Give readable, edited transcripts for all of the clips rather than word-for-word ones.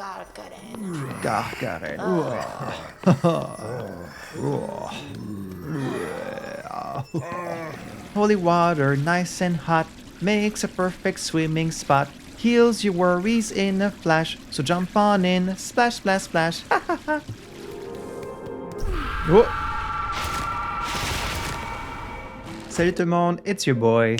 Gargaren. Holy water, nice and hot, makes a perfect swimming spot. Heals your worries in a flash, so jump on in, splash, splash, splash. Oh. Salut tout le monde, it's your boy,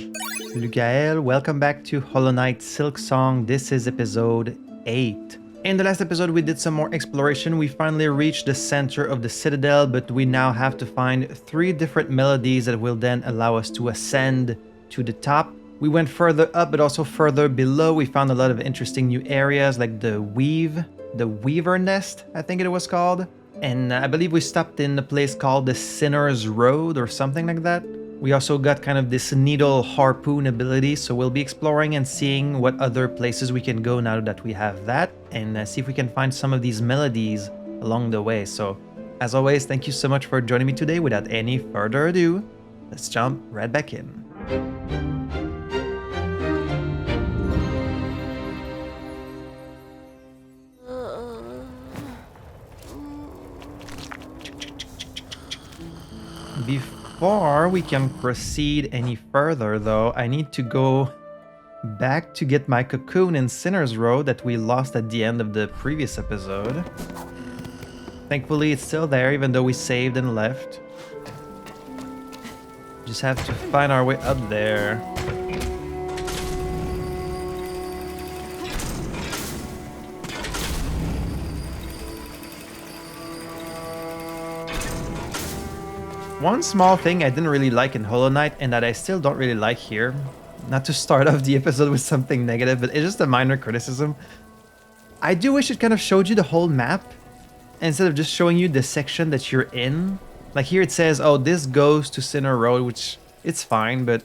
Lukael. Welcome back to Hollow Knight SILKSONG. This is episode 8. In the last episode, we did some more exploration. We finally reached the center of the citadel, but we now have to find 3 different melodies that will then allow us to ascend to the top. We went further up, but also further below. We found a lot of interesting new areas like the Weaver Nest, I think it was called. And I believe we stopped in a place called the Sinner's Road or something like that. We also got kind of this needle harpoon ability, so we'll be exploring and seeing what other places we can go now that we have that, and see if we can find some of these melodies along the way. So, as always, thank you so much for joining me today. Without any further ado, let's jump right back in. Before we can proceed any further, though, I need to go back to get my cocoon in Sinner's Road that we lost at the end of the previous episode. Thankfully, it's still there, even though we saved and left. Just have to find our way up there. One small thing I didn't really like in Hollow Knight, and that I still don't really like here, not to start off the episode with something negative, but it's just a minor criticism. I do wish it kind of showed you the whole map, instead of just showing you the section that you're in. Like here it says, oh, this goes to Sinner Road, which it's fine, but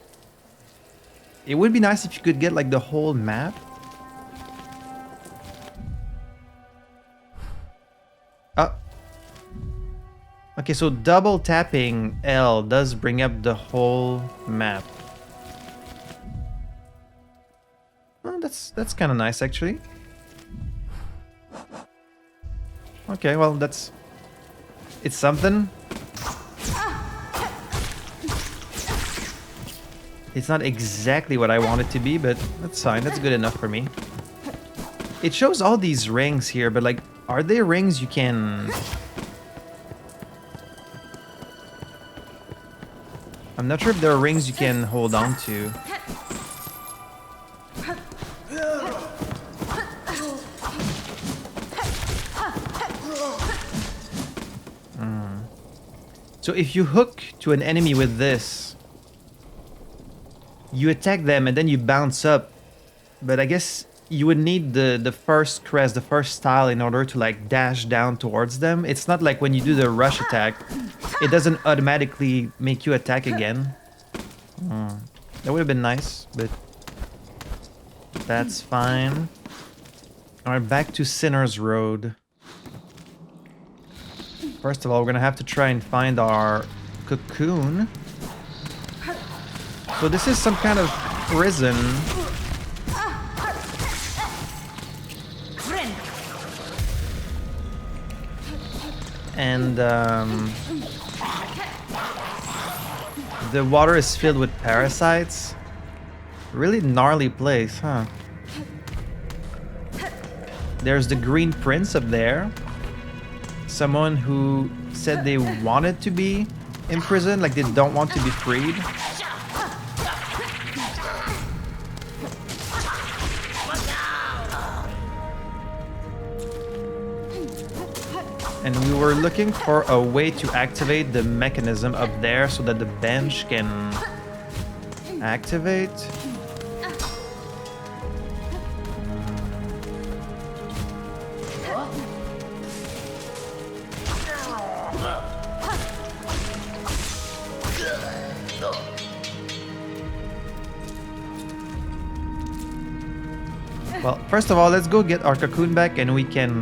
it would be nice if you could get like the whole map. Oh. Okay, so double tapping L does bring up the whole map. Oh, that's kind of nice, actually. Okay, well, it's something. It's not exactly what I want it to be, but that's fine. That's good enough for me. It shows all these rings here, but like, are they rings you can... I'm not sure if there are rings you can hold on to. So if you hook to an enemy with this, you attack them and then you bounce up. But I guess you would need the first crest, the first style in order to like dash down towards them. It's not like when you do the rush attack, it doesn't automatically make you attack again. That would have been nice, but that's fine. Alright, back to Sinner's Road. First of all, we're gonna have to try and find our cocoon. So this is some kind of prison. And the water is filled with parasites. Really gnarly place, huh? There's the Green Prince up there. Someone who said they wanted to be in prison, like they don't want to be freed. And we were looking for a way to activate the mechanism up there so that the bench can activate. Well, first of all, let's go get our cocoon back and we can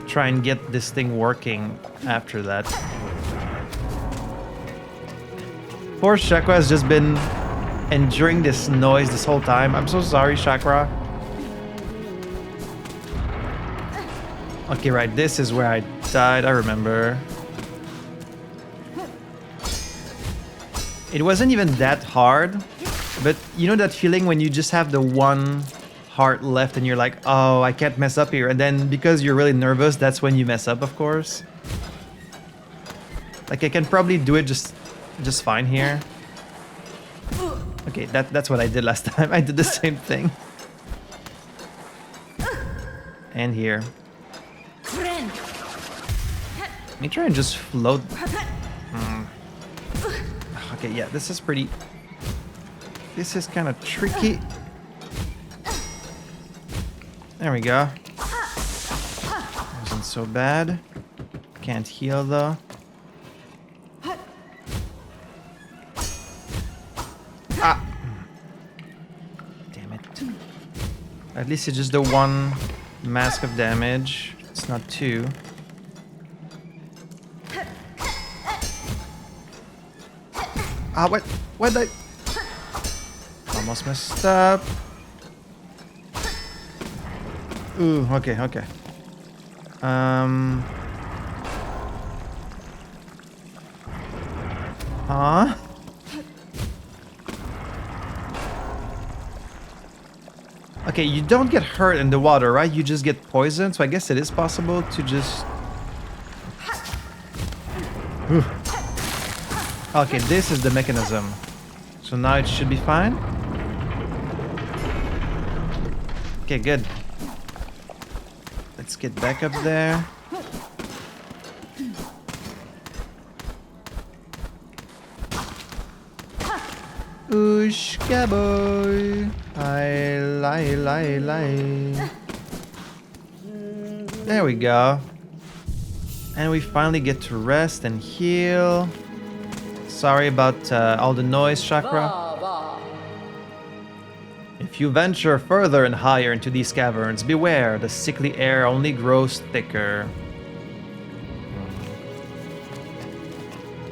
try and get this thing working after that. Poor Chakra has just been enduring this noise this whole time. I'm so sorry, Chakra. Okay, right, this is where I died, I remember. It wasn't even that hard, but you know that feeling when you just have the one heart left and you're like, oh, I can't mess up here. And then because you're really nervous, that's when you mess up, of course. Like, I can probably do it just fine here. Okay, that's what I did last time. I did the same thing. And here. Let me try and just float. Okay, yeah, this is pretty... This is kind of tricky. There we go. Wasn't so bad. Can't heal though. Ah! Damn it. At least it's just the one mask of damage. It's not two. Ah, what? What did I... Almost messed up. Ooh, okay, okay. Huh? Okay, you don't get hurt in the water, right? You just get poisoned, so I guess it is possible to just... Ooh. Okay, this is the mechanism. So now it should be fine. Okay, good. Let's get back up there. Ooshka boy. I lie. There we go. And we finally get to rest and heal. Sorry about all the noise, Chakra. If you venture further and higher into these caverns, beware, the sickly air only grows thicker.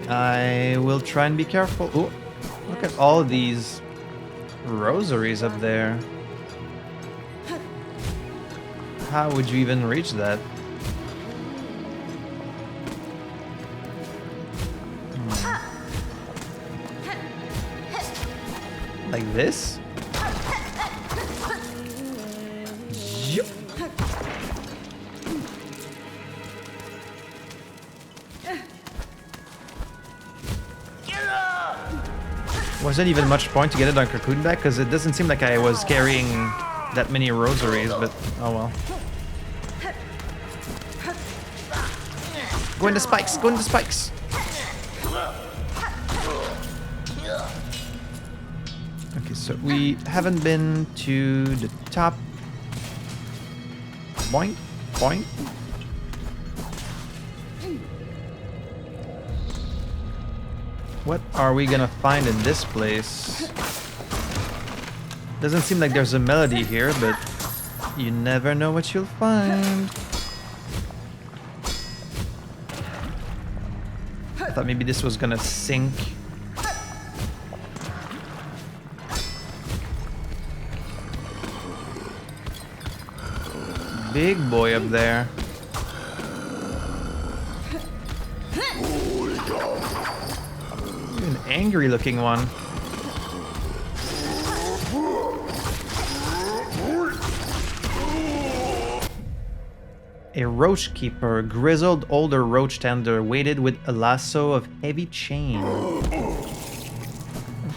I will try and be careful. Ooh, look at all these rosaries up there. How would you even reach that? Like this? Wasn't even much point to get it on Cocoon back because it doesn't seem like I was carrying that many rosaries, but oh well. Go into spikes, go into spikes. Okay, so we haven't been to the top. Boink, boink. What are we gonna find in this place? Doesn't seem like there's a melody here, but you never know what you'll find. I thought maybe this was gonna sink. Big boy up there. An angry looking one. A roach keeper, grizzled older roach tender, weighted with a lasso of heavy chain.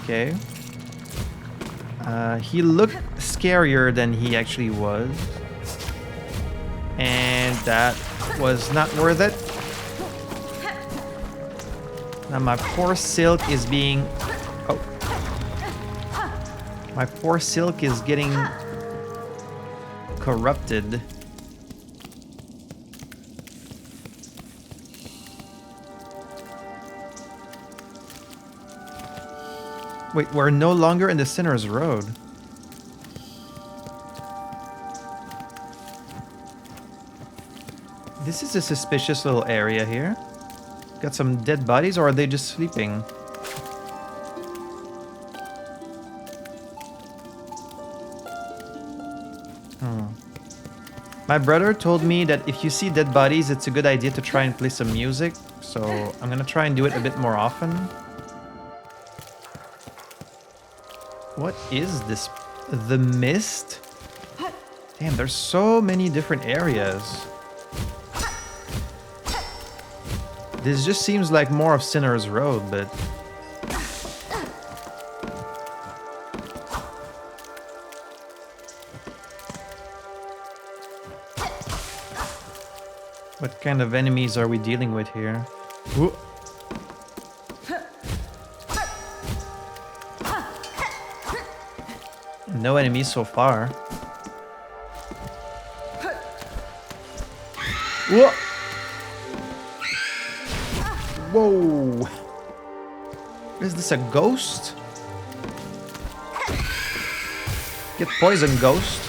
Okay. He looked scarier than he actually was. And that was not worth it. Now my poor silk is being... Oh. My poor silk is getting corrupted. Wait, we're no longer in the Sinner's Road. This is a suspicious little area here. Got some dead bodies, or are they just sleeping? My brother told me that if you see dead bodies, it's a good idea to try and play some music. So I'm gonna try and do it a bit more often. What is this? The mist? Damn, there's so many different areas. This just seems like more of Sinner's Road, but... What kind of enemies are we dealing with here? Ooh. No enemies so far. Whoa! Whoa! Is this a ghost? Get poison, ghost.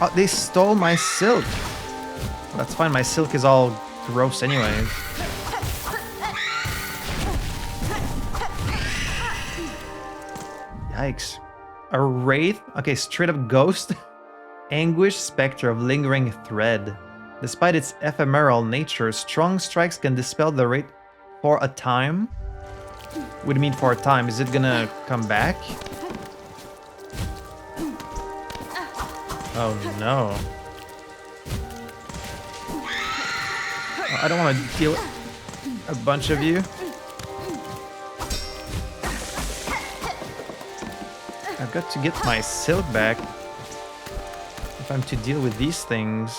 Oh, they stole my silk. Well, that's fine, my silk is all gross anyways. Yikes. A wraith? Okay, straight up ghost. Anguish specter of lingering thread. Despite its ephemeral nature, strong strikes can dispel the wraith for a time. What do you mean for a time? Is it gonna come back? Oh no. Oh, I don't want to deal with a bunch of you. I've got to get my silk back if I'm to deal with these things.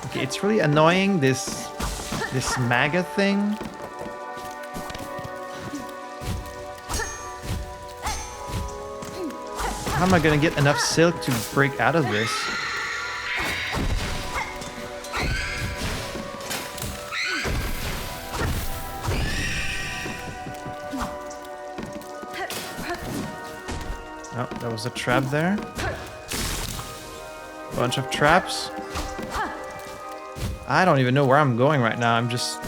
Okay, it's really annoying, this maggot thing. How am I gonna get enough silk to break out of this? Oh, that was a trap there. Bunch of traps. I don't even know where I'm going right now. I'm just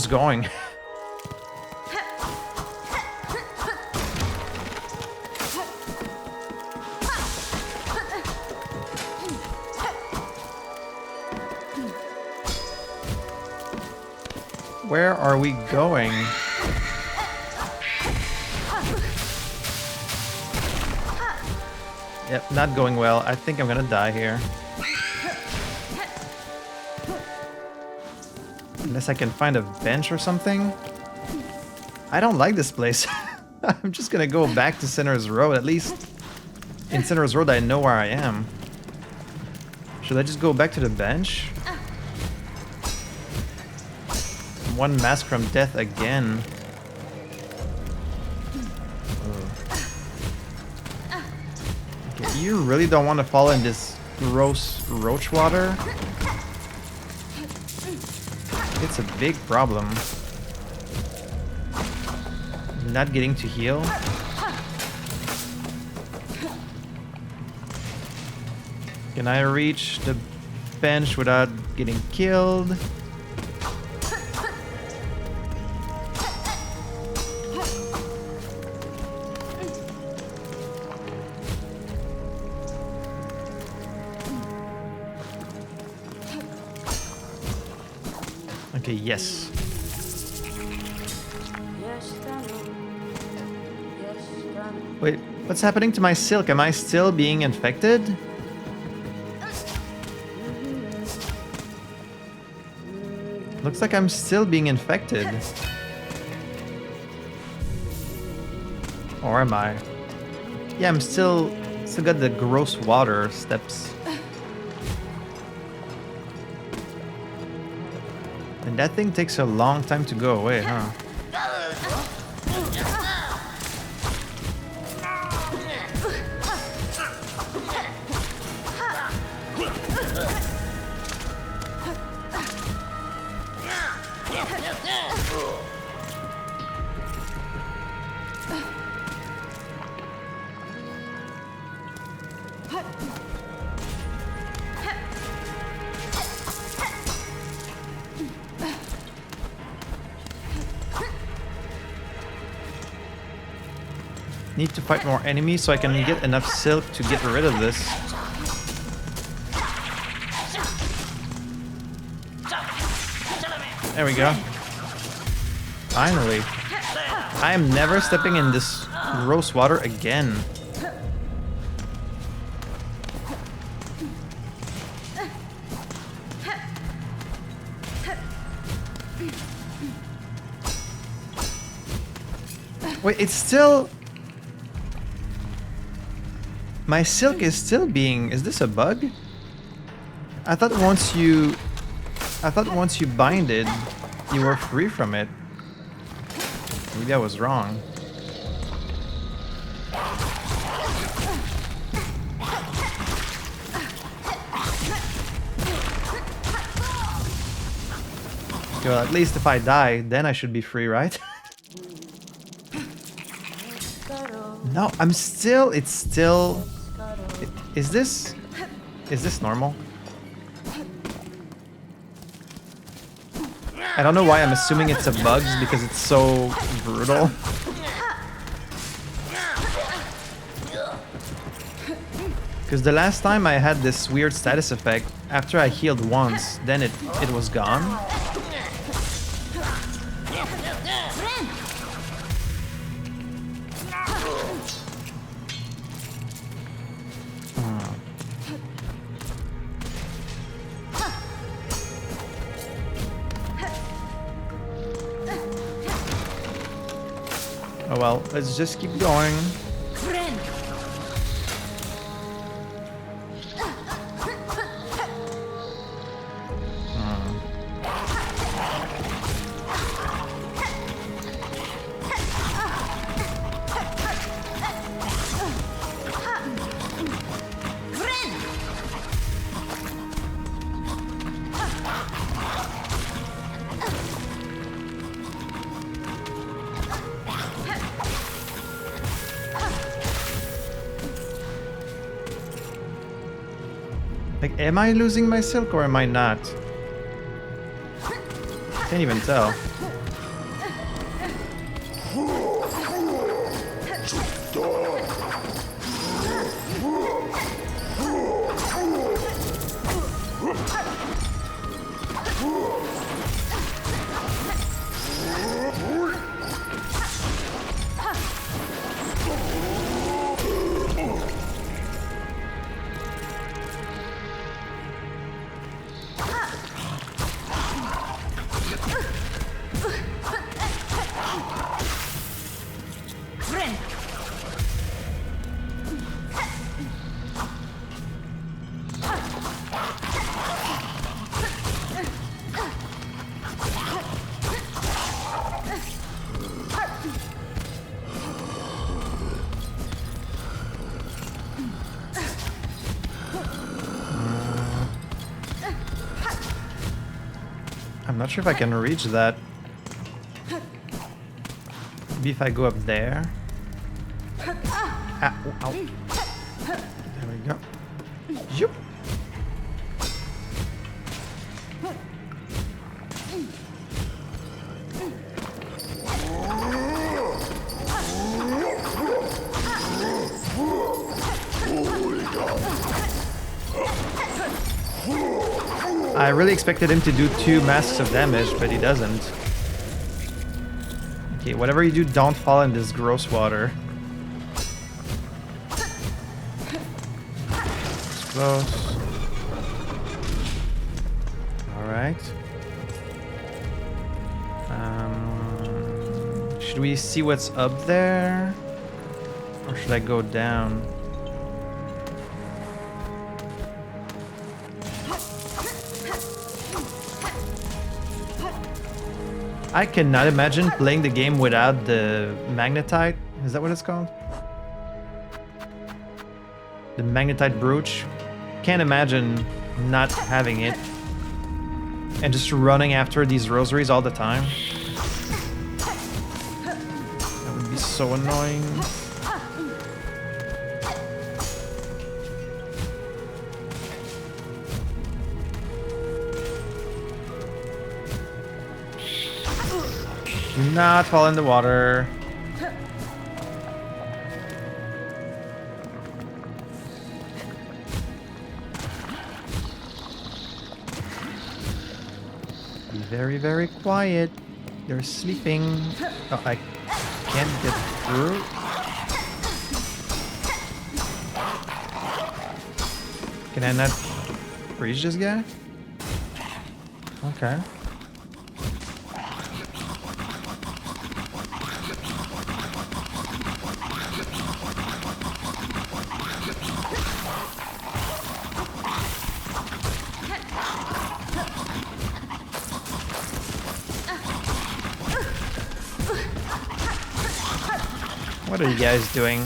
going. Where are we going? Yep, not going well. I think I'm gonna die here. Unless I can find a bench or something. I don't like this place. I'm just gonna go back to Sinner's Road. At least in Sinner's Road I know where I am. Should I just go back to the bench? One mask from death again. Okay, you really don't want to fall in this gross roach water. It's a big problem. Not getting to heal. Can I reach the bench without getting killed? Okay, yes. Wait, what's happening to my silk? Am I still being infected? Looks like I'm still being infected. Or am I? Yeah, I'm still got the gross water steps. And that thing takes a long time to go away, huh? Need to fight more enemies so I can get enough silk to get rid of this. There we go. Finally. I am never stepping in this gross water again. Wait, it's still... My silk is still being... Is this a bug? I thought once you bind it, you were free from it. Maybe I was wrong. Well, at least if I die, then I should be free, right? No, I'm still... It's still... Is this normal? I don't know why I'm assuming it's a bug because it's so brutal. Because the last time I had this weird status effect, after I healed once, then it was gone. Oh well, let's just keep going. Like, am I losing my silk or am I not? Can't even tell. I'm not sure if I can reach that. Maybe if I go up there. Ah, oh, ow. There we go. Yoop. I really expected him to do 2 masks of damage, but he doesn't. Okay, whatever you do, don't fall in this gross water. It's close. Alright. Should we see what's up there? Or should I go down? I cannot imagine playing the game without the magnetite. Is that what it's called? The magnetite brooch. Can't imagine not having it. And just running after these rosaries all the time. That would be so annoying. Do not fall in the water. very, very quiet. They're sleeping. Oh, I can't get through. Can I not reach this guy? Okay. What are you guys doing?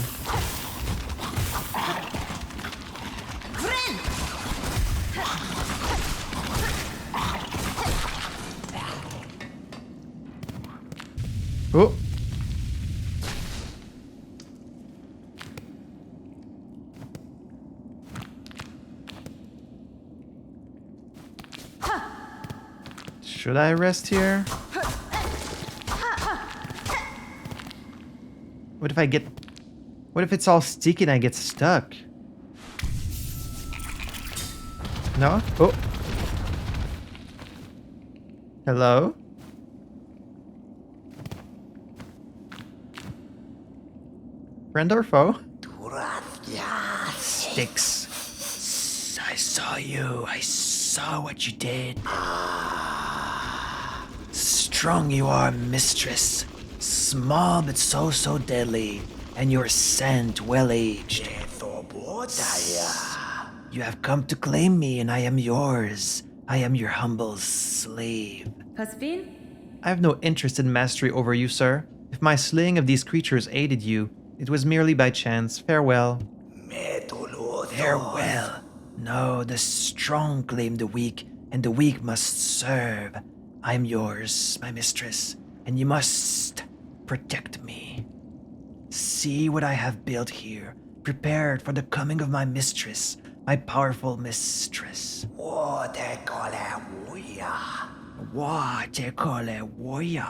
Oh. Should I rest here? What if it's all sticky and I get stuck? No? Oh. Hello? Friend or foe? Sticks. I saw you. I saw what you did. Strong you are, mistress. Small but so deadly. And your scent well-aged. You have come to claim me and I am yours. I am your humble slave. Pasvin? I have no interest in mastery over you, sir. If my slaying of these creatures aided you, it was merely by chance. Farewell. Farewell. No, the strong claim the weak, and the weak must serve. I am yours, my mistress, and you must protect me. See what I have built here, prepared for the coming of my mistress, my powerful mistress. What they call a warrior.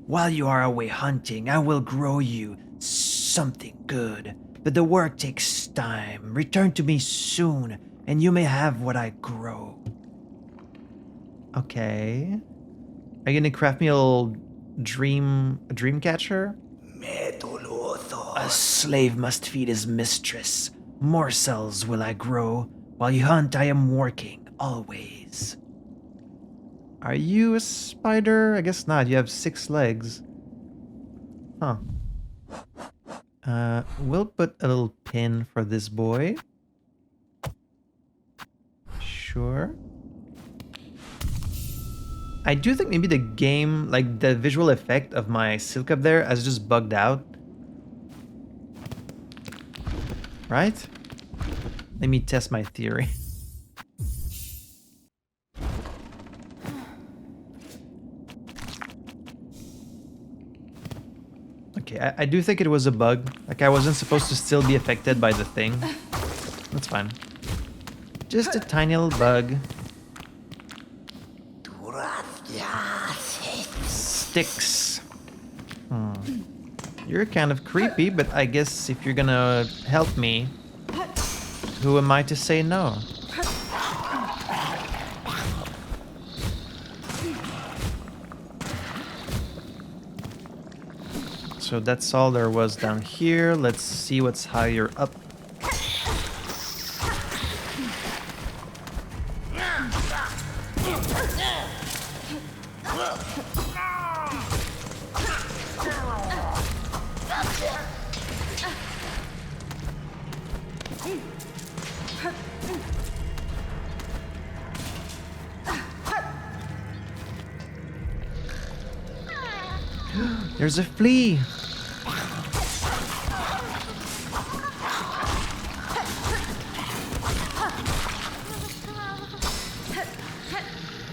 While you are away hunting, I will grow you something good. But the work takes time. Return to me soon, and you may have what I grow. Okay. Are you gonna craft me a little dream catcher? A slave must feed his mistress. Morsels will I grow. While you hunt, I am working, always. Are you a spider? I guess not. You have 6 legs. Huh. We'll put a little pin for this boy. Sure. I do think maybe the game, like the visual effect of my silk up there has just bugged out. Right? Let me test my theory. Okay, I do think it was a bug. Like I wasn't supposed to still be affected by the thing. That's fine. Just a tiny little bug. Sticks. You're kind of creepy, but I guess if you're gonna help me, who am I to say no? So that's all there was down here. Let's see what's higher up. There's a flea.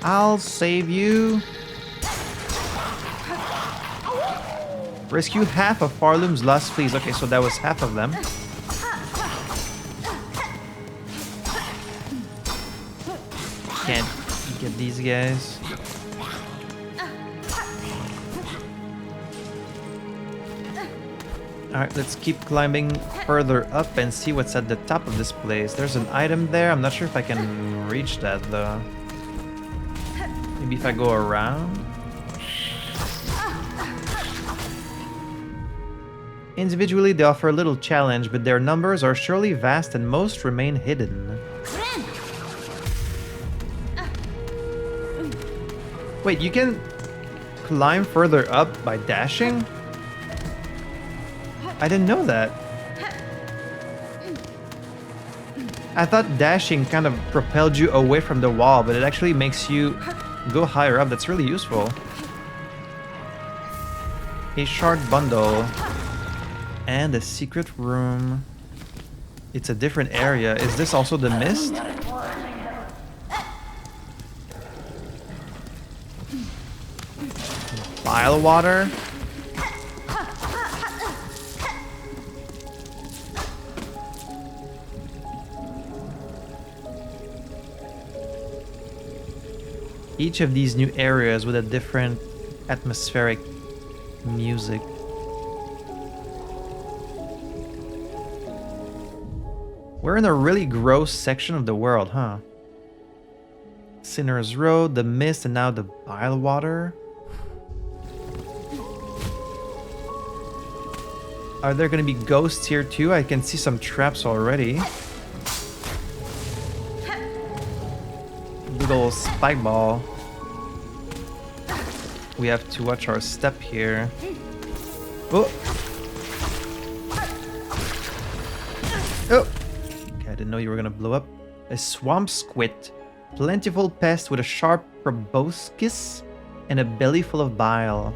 I'll save you. Rescue half of Farloom's lost fleas. Okay, so that was half of them. Can't get these guys. Alright, let's keep climbing further up and see what's at the top of this place. There's an item there. I'm not sure if I can reach that though. Maybe if I go around? Individually, they offer a little challenge, but their numbers are surely vast and most remain hidden. Wait, you can climb further up by dashing? I didn't know that. I thought dashing kind of propelled you away from the wall, but it actually makes you go higher up. That's really useful. A shard bundle. And a secret room. It's a different area. Is this also the mist? Bilewater? Each of these new areas with a different atmospheric music. We're in a really gross section of the world, huh? Sinner's Road, the mist, and now the Bilewater. Are there gonna be ghosts here too? I can see some traps already. Big ol' spike ball. We have to watch our step here. Oh! Oh! Okay, I didn't know you were gonna blow up. A swamp squid. Plentiful pest with a sharp proboscis and a belly full of bile.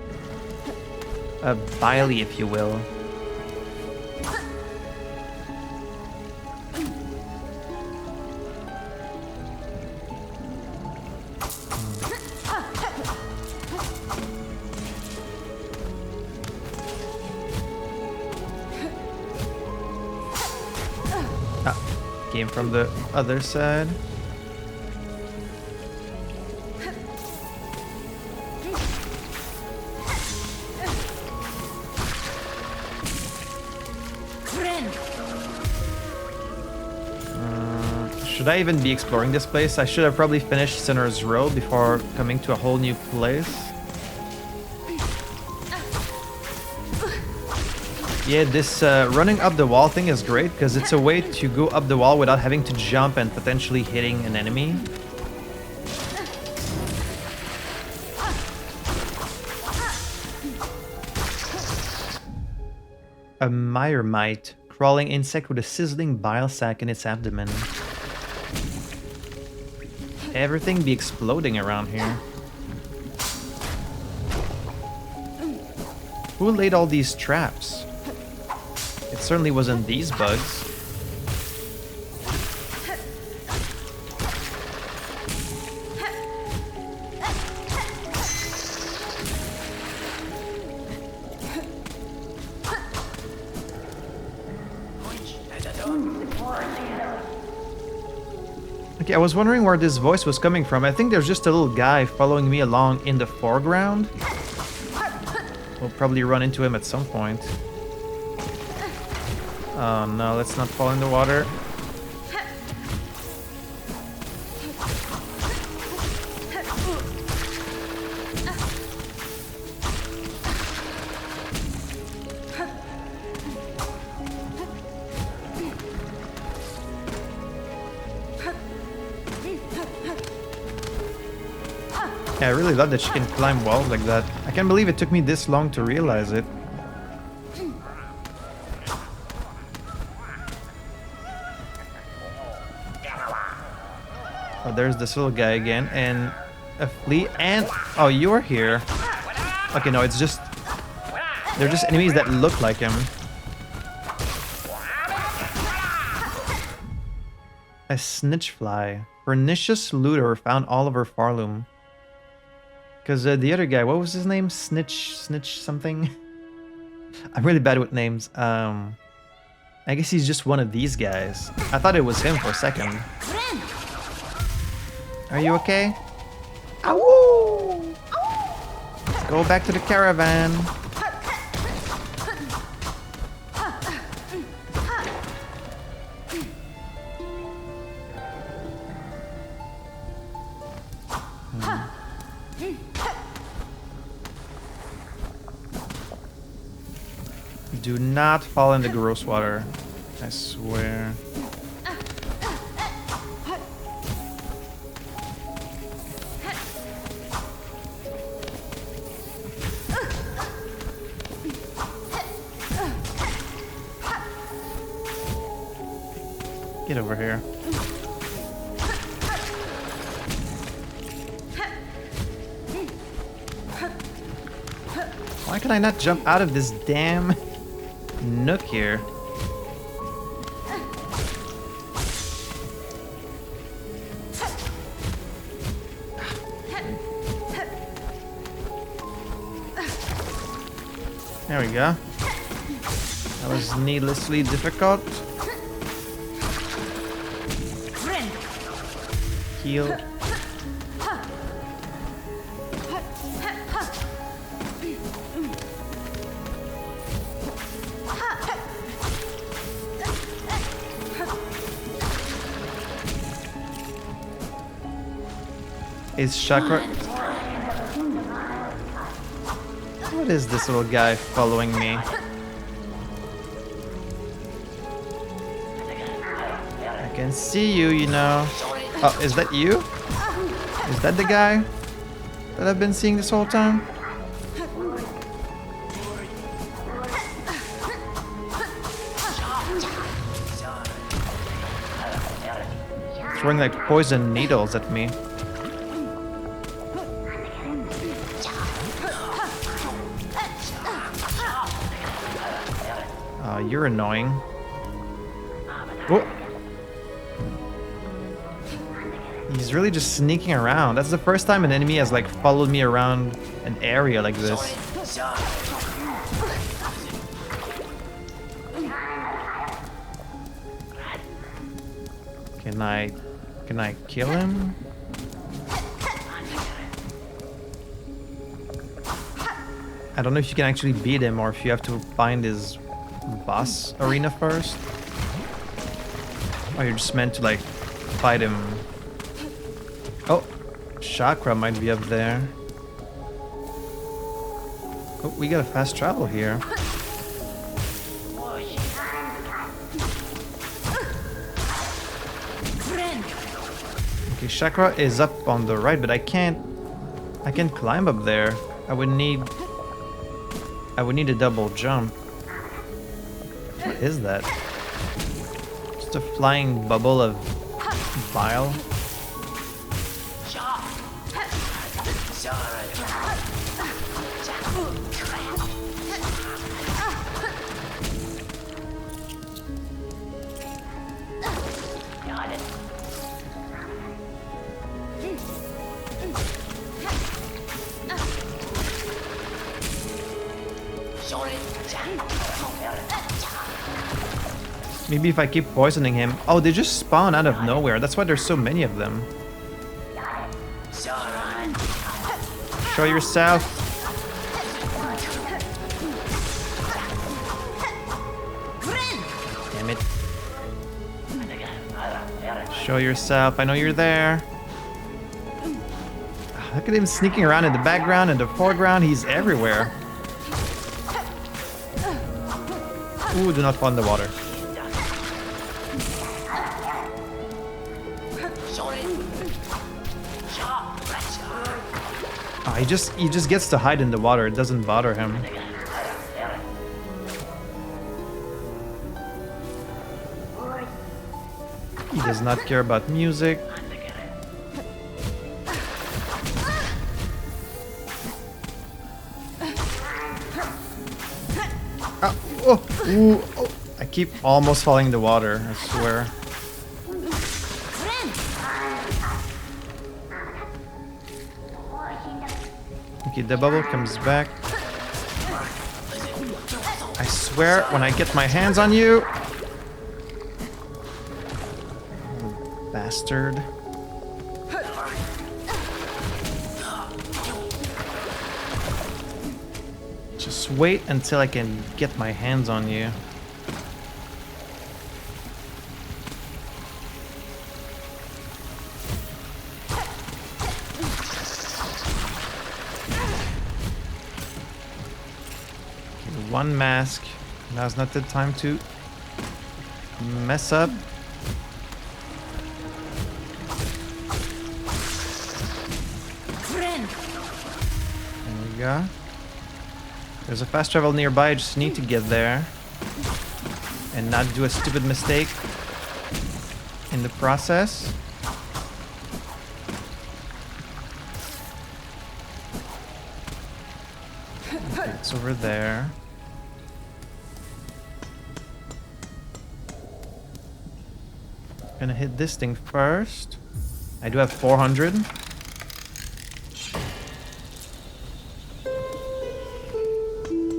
A biley, if you will. Came from the other side. Should I even be exploring this place? I should have probably finished Sinner's Road before coming to a whole new place. Yeah, this running up the wall thing is great because it's a way to go up the wall without having to jump and potentially hitting an enemy. A myrmite, crawling insect with a sizzling bile sac in its abdomen. Everything be exploding around here. Who laid all these traps? It certainly wasn't these bugs. Okay, I was wondering where this voice was coming from. I think there's just a little guy following me along in the foreground. We'll probably run into him at some point. Oh no, let's not fall in the water. Yeah, I really love that she can climb walls like that. I can't believe it took me this long to realize it. Oh, there's this little guy again, and a flea, and... Oh, you're here. Okay, no, it's just... They're just enemies that look like him. A snitchfly. Pernicious looter found all over Farloom. Because the other guy, what was his name? Snitch something? I'm really bad with names. I guess he's just one of these guys. I thought it was him for a second. Are you okay? Ow! Let's go back to the caravan. Do not fall in the gross water. I swear. Get over here. Why can I not jump out of this damn nook here? There we go. That was needlessly difficult. Heal. Is Chakra... What is this little guy following me? I can see you, you know. Oh, is that you? Is that the guy that I've been seeing this whole time? Throwing like poison needles at me. You're annoying. Oh. He's really just sneaking around. That's the first time an enemy has like followed me around an area like this. Can I kill him? I don't know if you can actually beat him or if you have to find his boss arena first. Or you're just meant to like fight him. Oh, Chakra might be up there. Oh, we got a fast travel here. Okay, Chakra is up on the right, but I can't climb up there. I would need a double jump. What is that? Just a flying bubble of bile? Maybe if I keep poisoning him... Oh, they just spawn out of nowhere. That's why there's so many of them. Show yourself. Damn it. Show yourself. I know you're there. Look at him sneaking around in the background and the foreground. He's everywhere. Ooh, do not fall in the water. Oh, he just gets to hide in the water. It doesn't bother him. He does not care about music. Oh, ooh, oh. I keep almost falling in the water, I swear. Okay, the bubble comes back. I swear, when I get my hands on you... Oh, bastard. Just wait until I can get my hands on you. One mask, Now's not the time to mess up. There we go. There's a fast travel nearby, I just need to get there. And not do a stupid mistake in the process. Okay, it's over there. Gonna hit this thing first. I do have 400.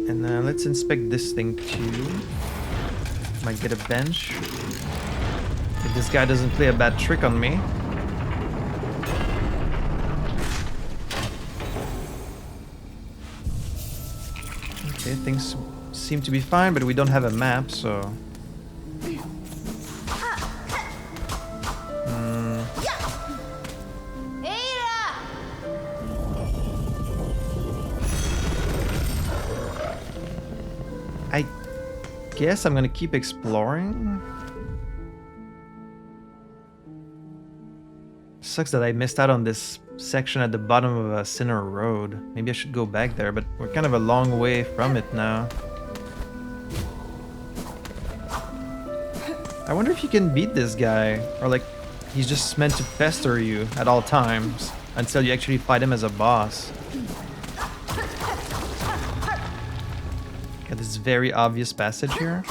And let's inspect this thing too. Might get a bench. If this guy doesn't play a bad trick on me. Okay, things seem to be fine, but we don't have a map, so... I guess I'm gonna keep exploring. Sucks that I missed out on this section at the bottom of a Sinner Road. Maybe I should go back there, but we're kind of a long way from it now. I wonder if you can beat this guy, or like he's just meant to pester you at all times until you actually fight him as a boss. Got this very obvious passage here.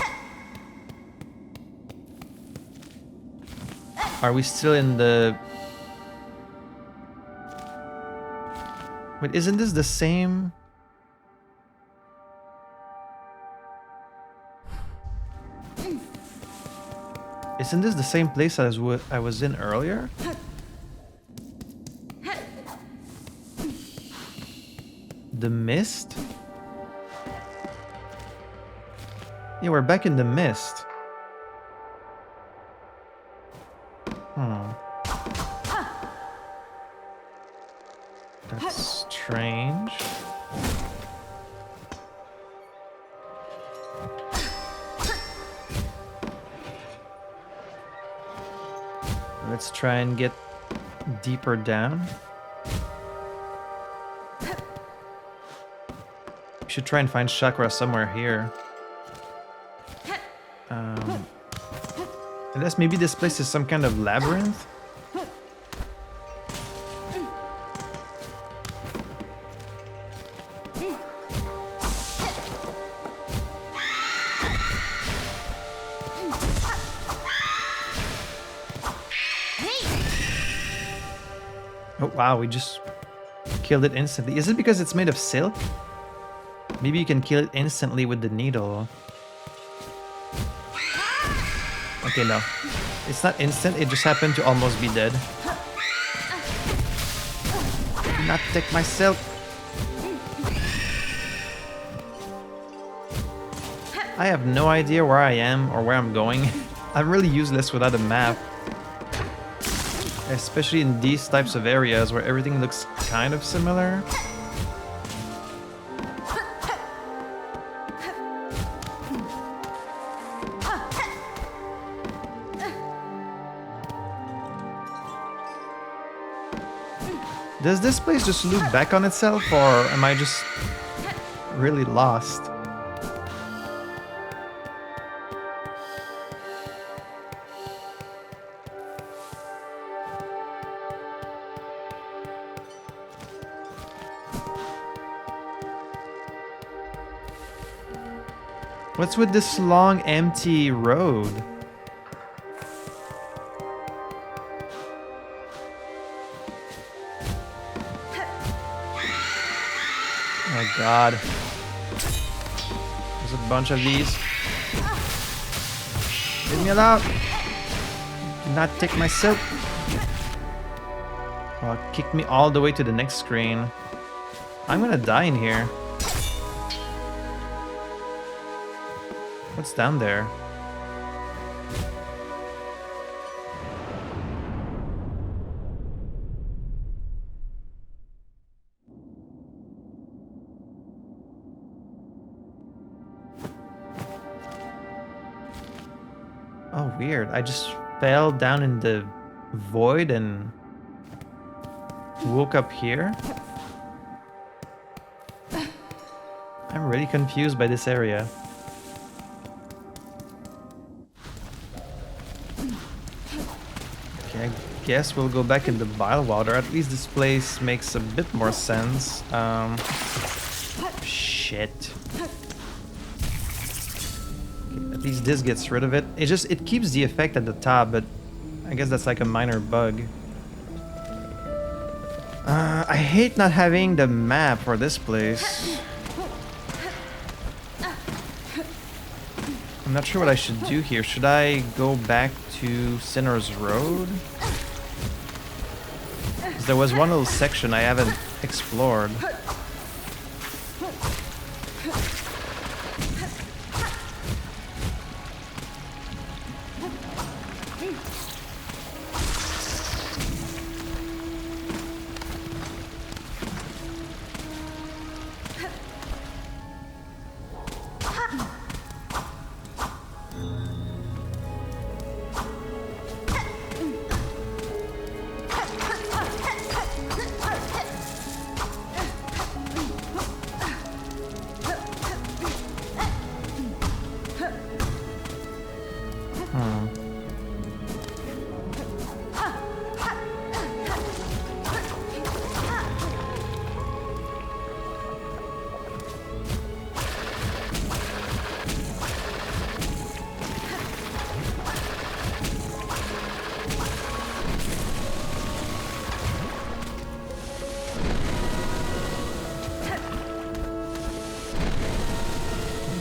Are we still in the... Wait, isn't this the same? Isn't this the same place as what I was in earlier? The mist? Yeah, we're back in the mist. That's strange. Let's try and get deeper down. We should try and find chakra somewhere here. Unless maybe this place is some kind of labyrinth? Oh wow, we just killed it instantly. Is it because it's made of silk? Maybe you can kill it instantly with the needle. Okay, no. It's not instant, it just happened to almost be dead. Do not take my silk. I have no idea where I am or where I'm going. I'm really useless without a map. Especially in these types of areas where everything looks kind of similar. Does this place just loop back on itself, or am I just really lost? What's with this long, empty road? Oh god. There's a bunch of these. Leave me alone! Do not take my silk. Oh, kick me all the way to the next screen. I'm gonna die in here. What's down there? Oh, weird. I just fell down in the void and woke up here. I'm really confused by this area. Okay, I guess we'll go back in the Bilewater. At least this place makes a bit more sense. Shit. Okay, at least this gets rid of it. It keeps the effect at the top, but I guess that's like a minor bug. I hate not having the map for this place. I'm not sure what I should do here. Should I go back to Sinner's Road? 'Cause there was one little section I haven't explored.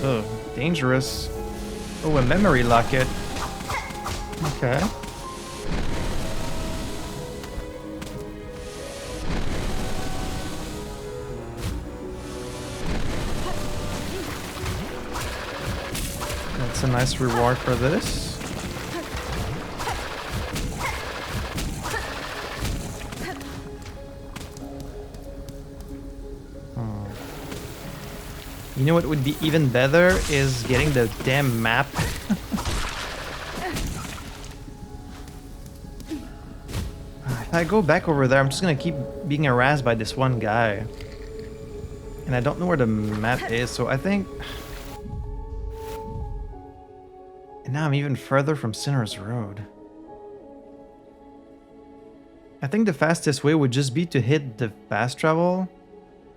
Oh, dangerous. Oh, a memory locket. Okay. That's a nice reward for this. You know what would be even better is getting the damn map. If I go back over there, I'm just gonna keep being harassed by this one guy. And I don't know where the map is, so I think... And now I'm even further from Sinner's Road. I think the fastest way would just be to hit the fast travel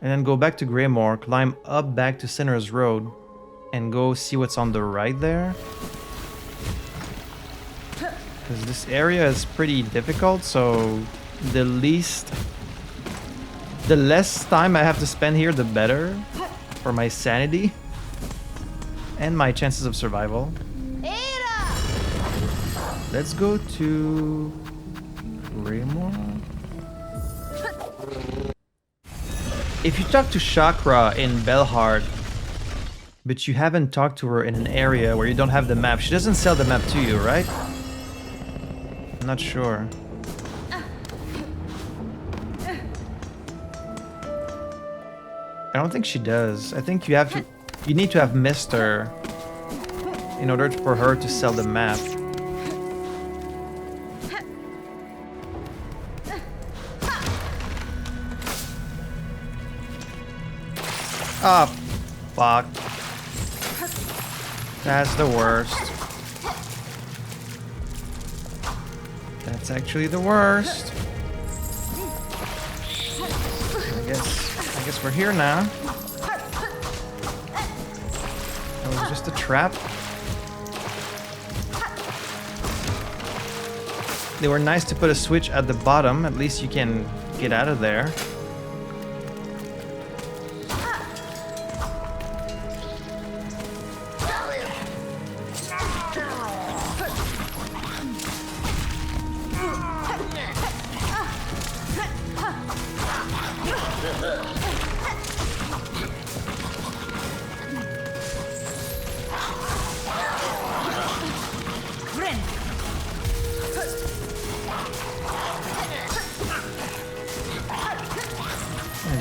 and then go back to Greymoor, climb up back to Sinner's Road, and go see what's on the right there. Because this area is pretty difficult, so the less time I have to spend here, the better for my sanity and my chances of survival. Let's go to Greymoor. If you talk to Chakra in Belhart, but you haven't talked to her in an area where you don't have the map, she doesn't sell the map to you, right? I'm not sure. I don't think she does. I think you need to have missed her in order for her to sell the map. Oh, fuck. That's the worst. That's actually the worst. I guess we're here now. That was just a trap. They were nice to put a switch at the bottom. At least you can get out of there.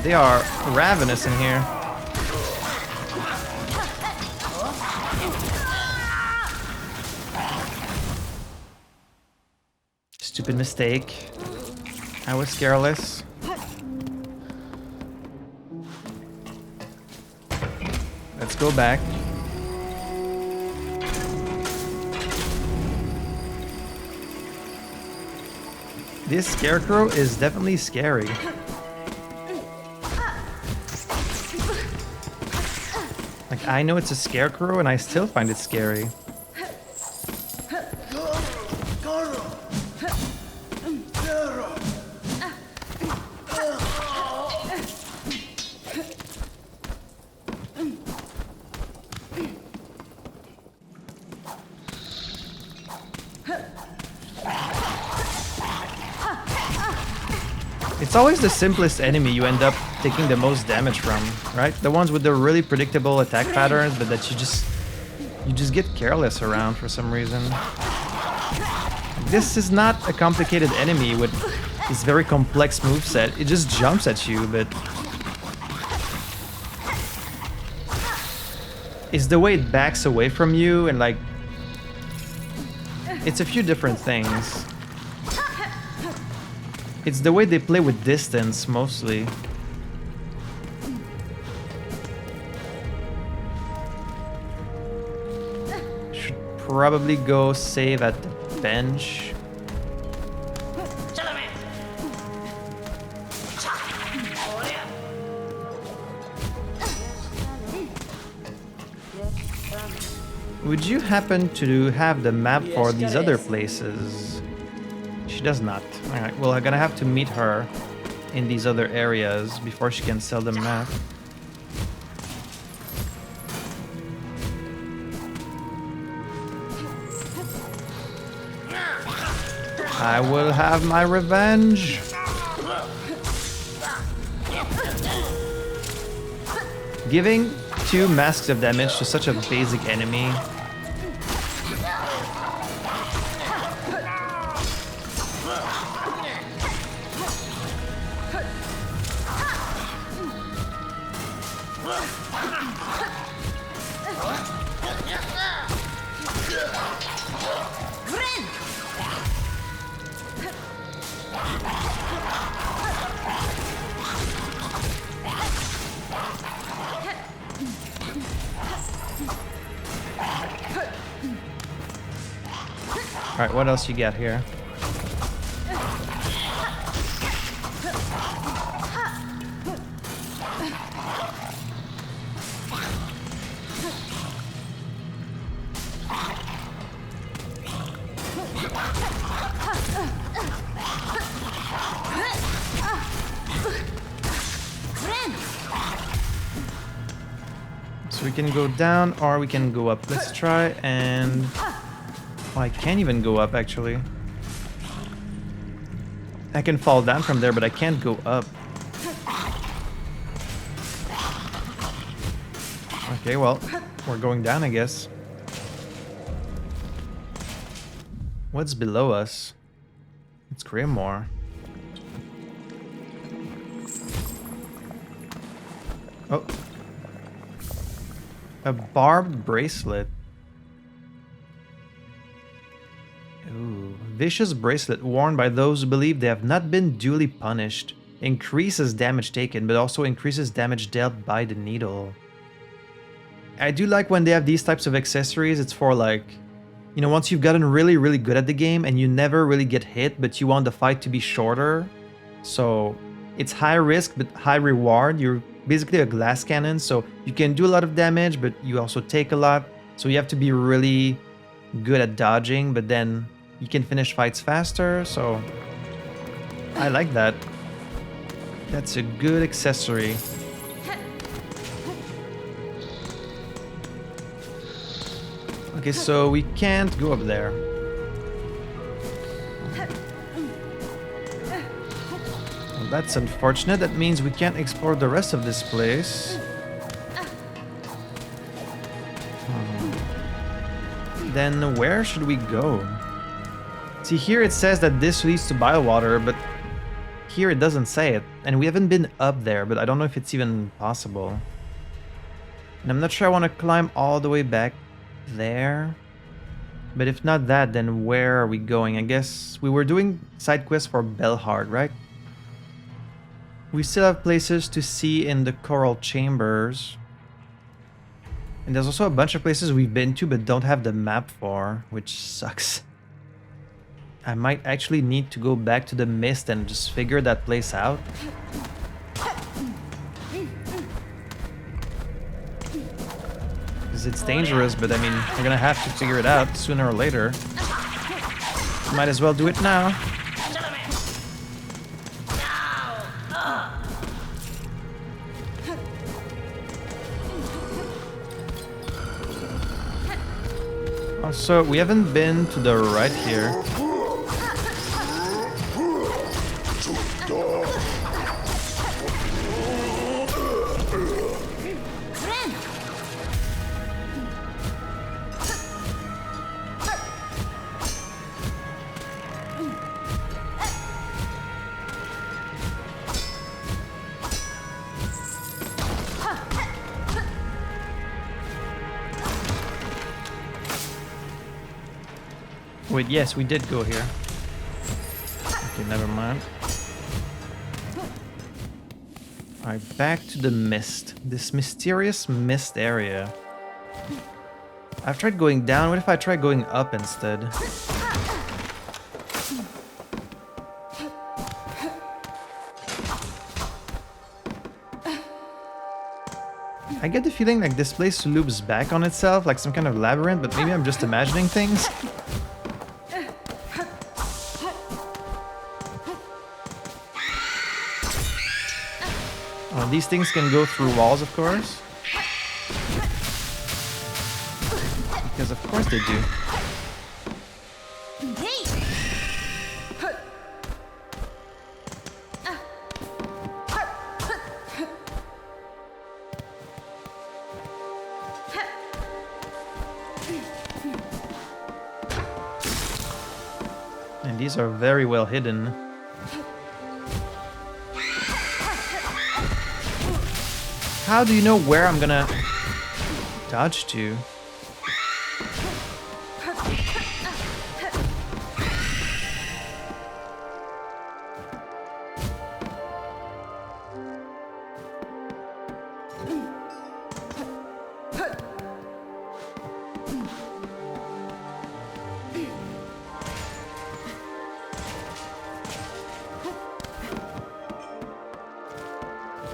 They are ravenous in here. Stupid mistake. I was careless. Let's go back. This scarecrow is definitely scary. Like, I know it's a scarecrow and I still find it scary. It's always the simplest enemy you end up taking the most damage from, right? The ones with the really predictable attack patterns, but that you just get careless around for some reason. This is not a complicated enemy with this very complex moveset. It just jumps at you, but it's the way it backs away from you and like it's a few different things. It's the way they play with distance, mostly. Should probably go save at the bench. Would you happen to have the map for these other places? She does not. Alright, well, I'm gonna have to meet her in these other areas before she can sell the map. I will have my revenge. Giving 2 masks of damage to such a basic enemy. Alright, what else you got here? So we can go down or we can go up. Let's try and... Oh, I can't even go up, actually. I can fall down from there, but I can't go up. Okay, well, we're going down, I guess. What's below us? It's Grimoire. Oh. A barbed bracelet. Ooh. Vicious bracelet worn by those who believe they have not been duly punished. Increases damage taken, but also increases damage dealt by the needle. I do like when they have these types of accessories. It's for like, you know, once you've gotten really, really good at the game and you never really get hit, but you want the fight to be shorter. So it's high risk, but high reward. You're basically a glass cannon, so you can do a lot of damage, but you also take a lot. So you have to be really good at dodging, but then you can finish fights faster, so I like that. That's a good accessory. Okay, so we can't go up there. Well, that's unfortunate. That means we can't explore the rest of this place. Then where should we go? See, here it says that this leads to Bilewater, but here it doesn't say it. And we haven't been up there, but I don't know if it's even possible. And I'm not sure I want to climb all the way back there. But if not that, then where are we going? I guess we were doing side quests for Belhard, right? We still have places to see in the Coral Chambers. And there's also a bunch of places we've been to but don't have the map for, which sucks. I might actually need to go back to the Mist and just figure that place out. Because it's dangerous, but I mean, we're gonna have to figure it out sooner or later. Might as well do it now. Also, we haven't been to the right here. Wait, yes, we did go here. Okay, never mind. Alright, back to the Mist. This mysterious mist area. I've tried going down. What if I try going up instead? I get the feeling like this place loops back on itself, like some kind of labyrinth, but maybe I'm just imagining things. These things can go through walls, of course. Because of course they do. And these are very well hidden. How do you know where I'm gonna dodge to?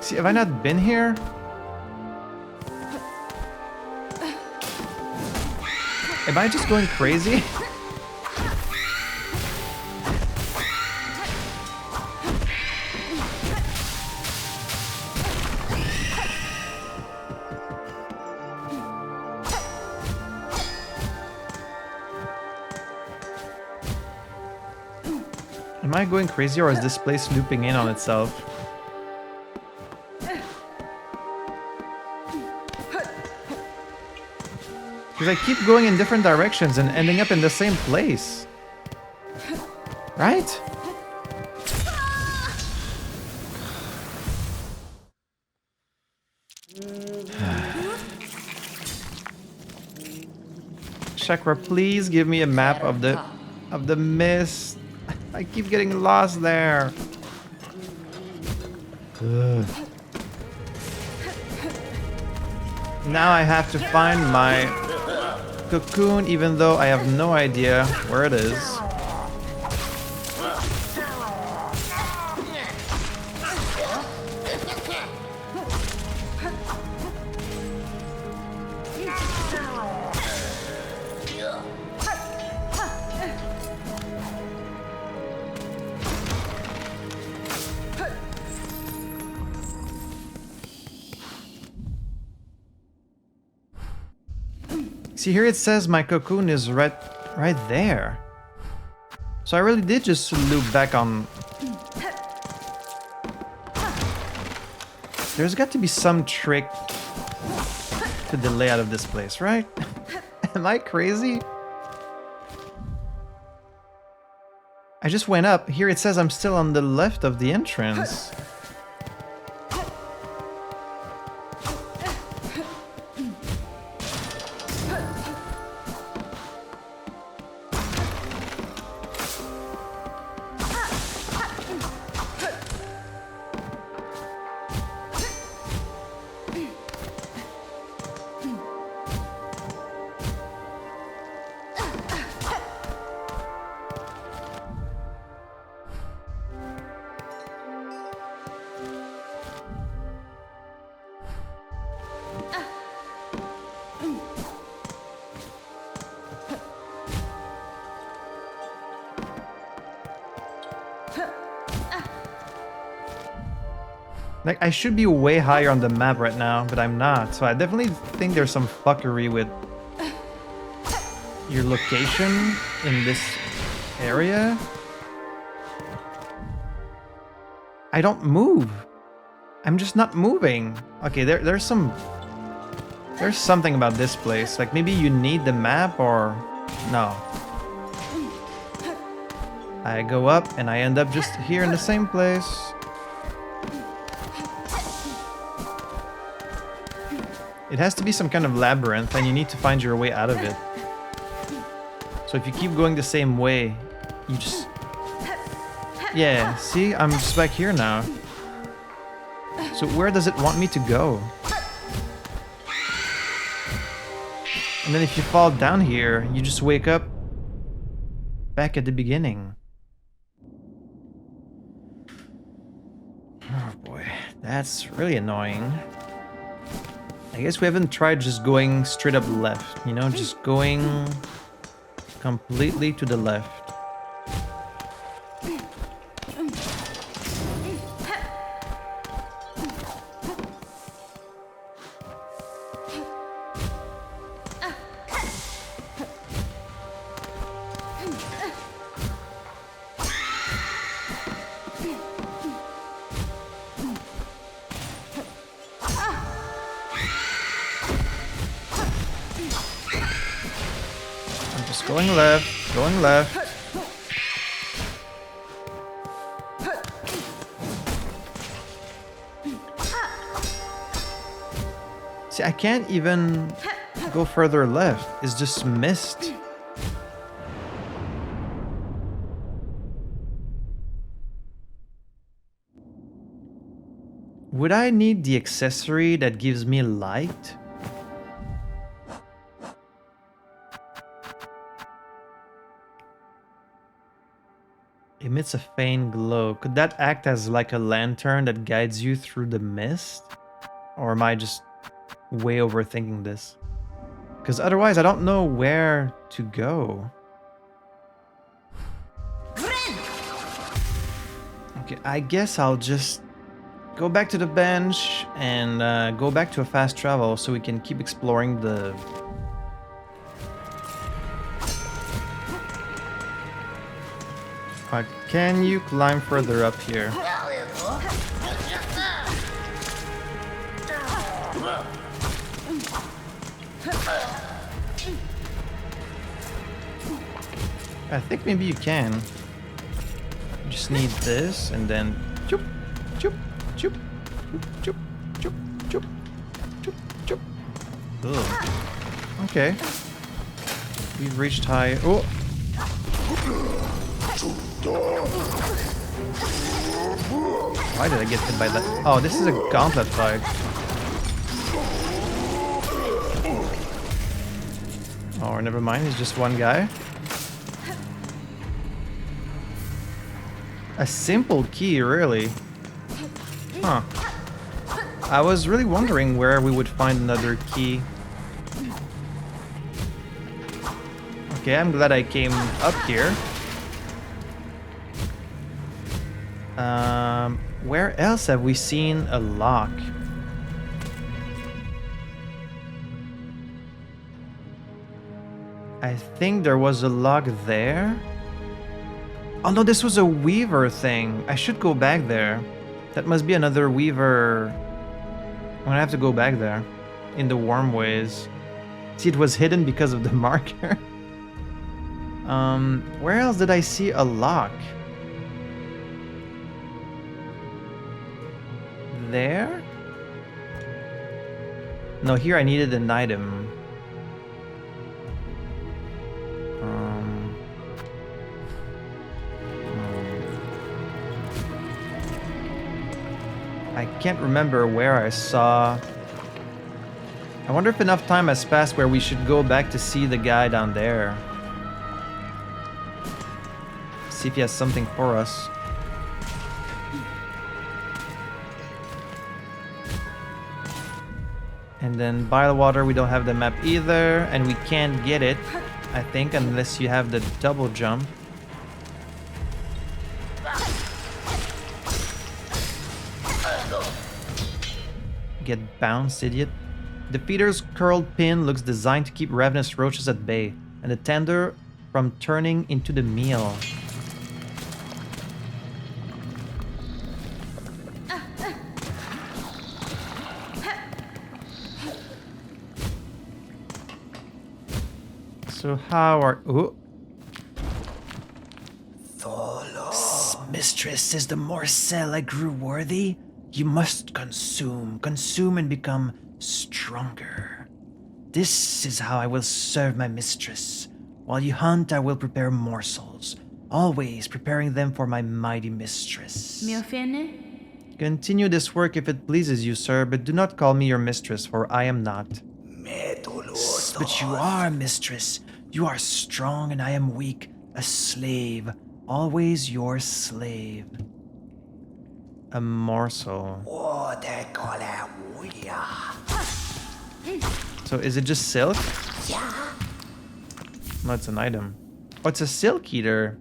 See, have I not been here? Am I just going crazy? Am I going crazy, or is this place looping in on itself? Because I keep going in different directions and ending up in the same place. Right? Chakra, please give me a map of the mist. I keep getting lost there. Ugh. Now I have to find my cocoon, even though I have no idea where it is. See, here it says my cocoon is right there. So I really did just loop back on. There's got to be some trick to the layout of this place, right? Am I crazy? I just went up. Here it says I'm still on the left of the entrance. Like, I should be way higher on the map right now, but I'm not. So I definitely think there's some fuckery with your location in this area. I don't move. I'm just not moving. Okay, there's something about this place. Like, maybe you need the map or... No. I go up and I end up just here in the same place. It has to be some kind of labyrinth and you need to find your way out of it. So if you keep going the same way, you just... Yeah, see? I'm just back here now. So where does it want me to go? And then if you fall down here, you just wake up back at the beginning. Oh boy, that's really annoying. I guess we haven't tried just going straight up left, you know, just going completely to the left. Going left, going left. See, I can't even go further left. It's just mist. Would I need the accessory that gives me light? Emits a faint glow. Could that act as like a lantern that guides you through the mist? Or am I just way overthinking this? Because otherwise I don't know where to go. Okay, I guess I'll just go back to the bench and go back to a fast travel so we can keep exploring the... Can you climb further up here? I think maybe you can. You just need this and then choop, choop, choop, choop, choop, choop, choop, choop. Ugh. Okay. We've reached high. Oh! Why did I get hit by that? Oh, this is a gauntlet fight. Oh, never mind. It's just one guy. A simple key, really. Huh. I was really wondering where we would find another key. Okay, I'm glad I came up here. Where else have we seen a lock? I think there was a lock there. Oh no, this was a weaver thing. I should go back there. That must be another weaver. I'm gonna have to go back there. In the warm ways. See, it was hidden because of the marker. Where else did I see a lock? There? No, here I needed an item. I can't remember where I saw... I wonder if enough time has passed where we should go back to see the guy down there. See if he has something for us. And then Bilewater, we don't have the map either, and we can't get it, I think, unless you have the double jump. Get bounced, idiot. The feeder's curled pin looks designed to keep ravenous roaches at bay, and the tender from turning into the meal. So how are... Ooh. Mistress, is the morsel I grew worthy? You must consume and become stronger. This is how I will serve my mistress. While you hunt, I will prepare morsels, always preparing them for my mighty mistress. Continue this work if it pleases you, sir, but do not call me your mistress, for I am not. But you are, mistress. You are strong and I am weak, a slave. Always your slave. A morsel. So is it just silk? No, it's an item. Oh, it's a silk eater.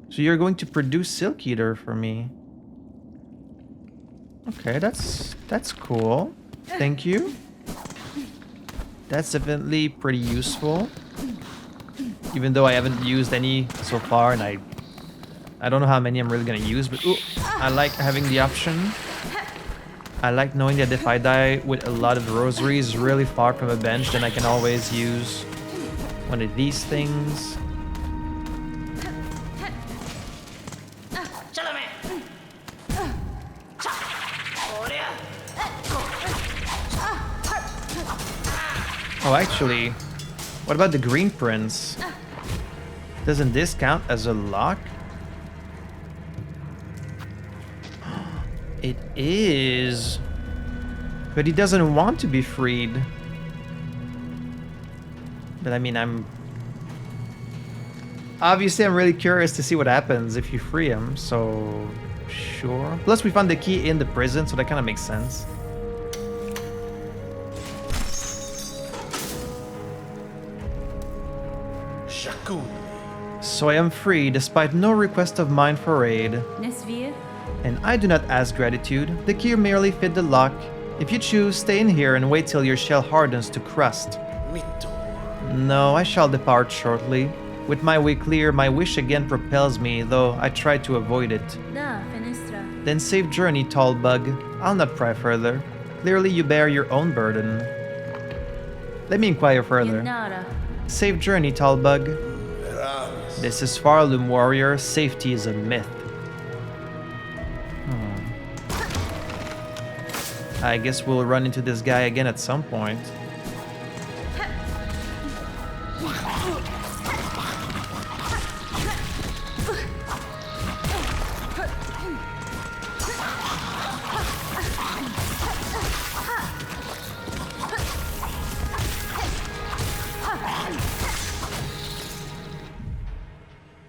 So you're going to produce silk eater for me. Okay, that's cool. Thank you. That's definitely pretty useful. Even though I haven't used any so far, and I don't know how many I'm really gonna use, but ooh, I like having the option. I like knowing that if I die with a lot of rosaries really far from a bench, then I can always use one of these things. Oh, actually, what about the green prince? Doesn't this count as a lock? It is. But he doesn't want to be freed. But I mean, obviously I'm really curious to see what happens if you free him, so sure. Plus we found the key in the prison, so that kind of makes sense. So I am free despite no request of mine for aid. And I do not ask gratitude, the key merely fit the lock. If you choose, stay in here and wait till your shell hardens to crust. No, I shall depart shortly. With my way clear, my wish again propels me, though I try to avoid it. Then safe journey, tall bug. I'll not pry further. Clearly you bear your own burden. Let me inquire further. Safe journey, tall bug. This is Farloom, warrior. Safety is a myth. I guess we'll run into this guy again at some point.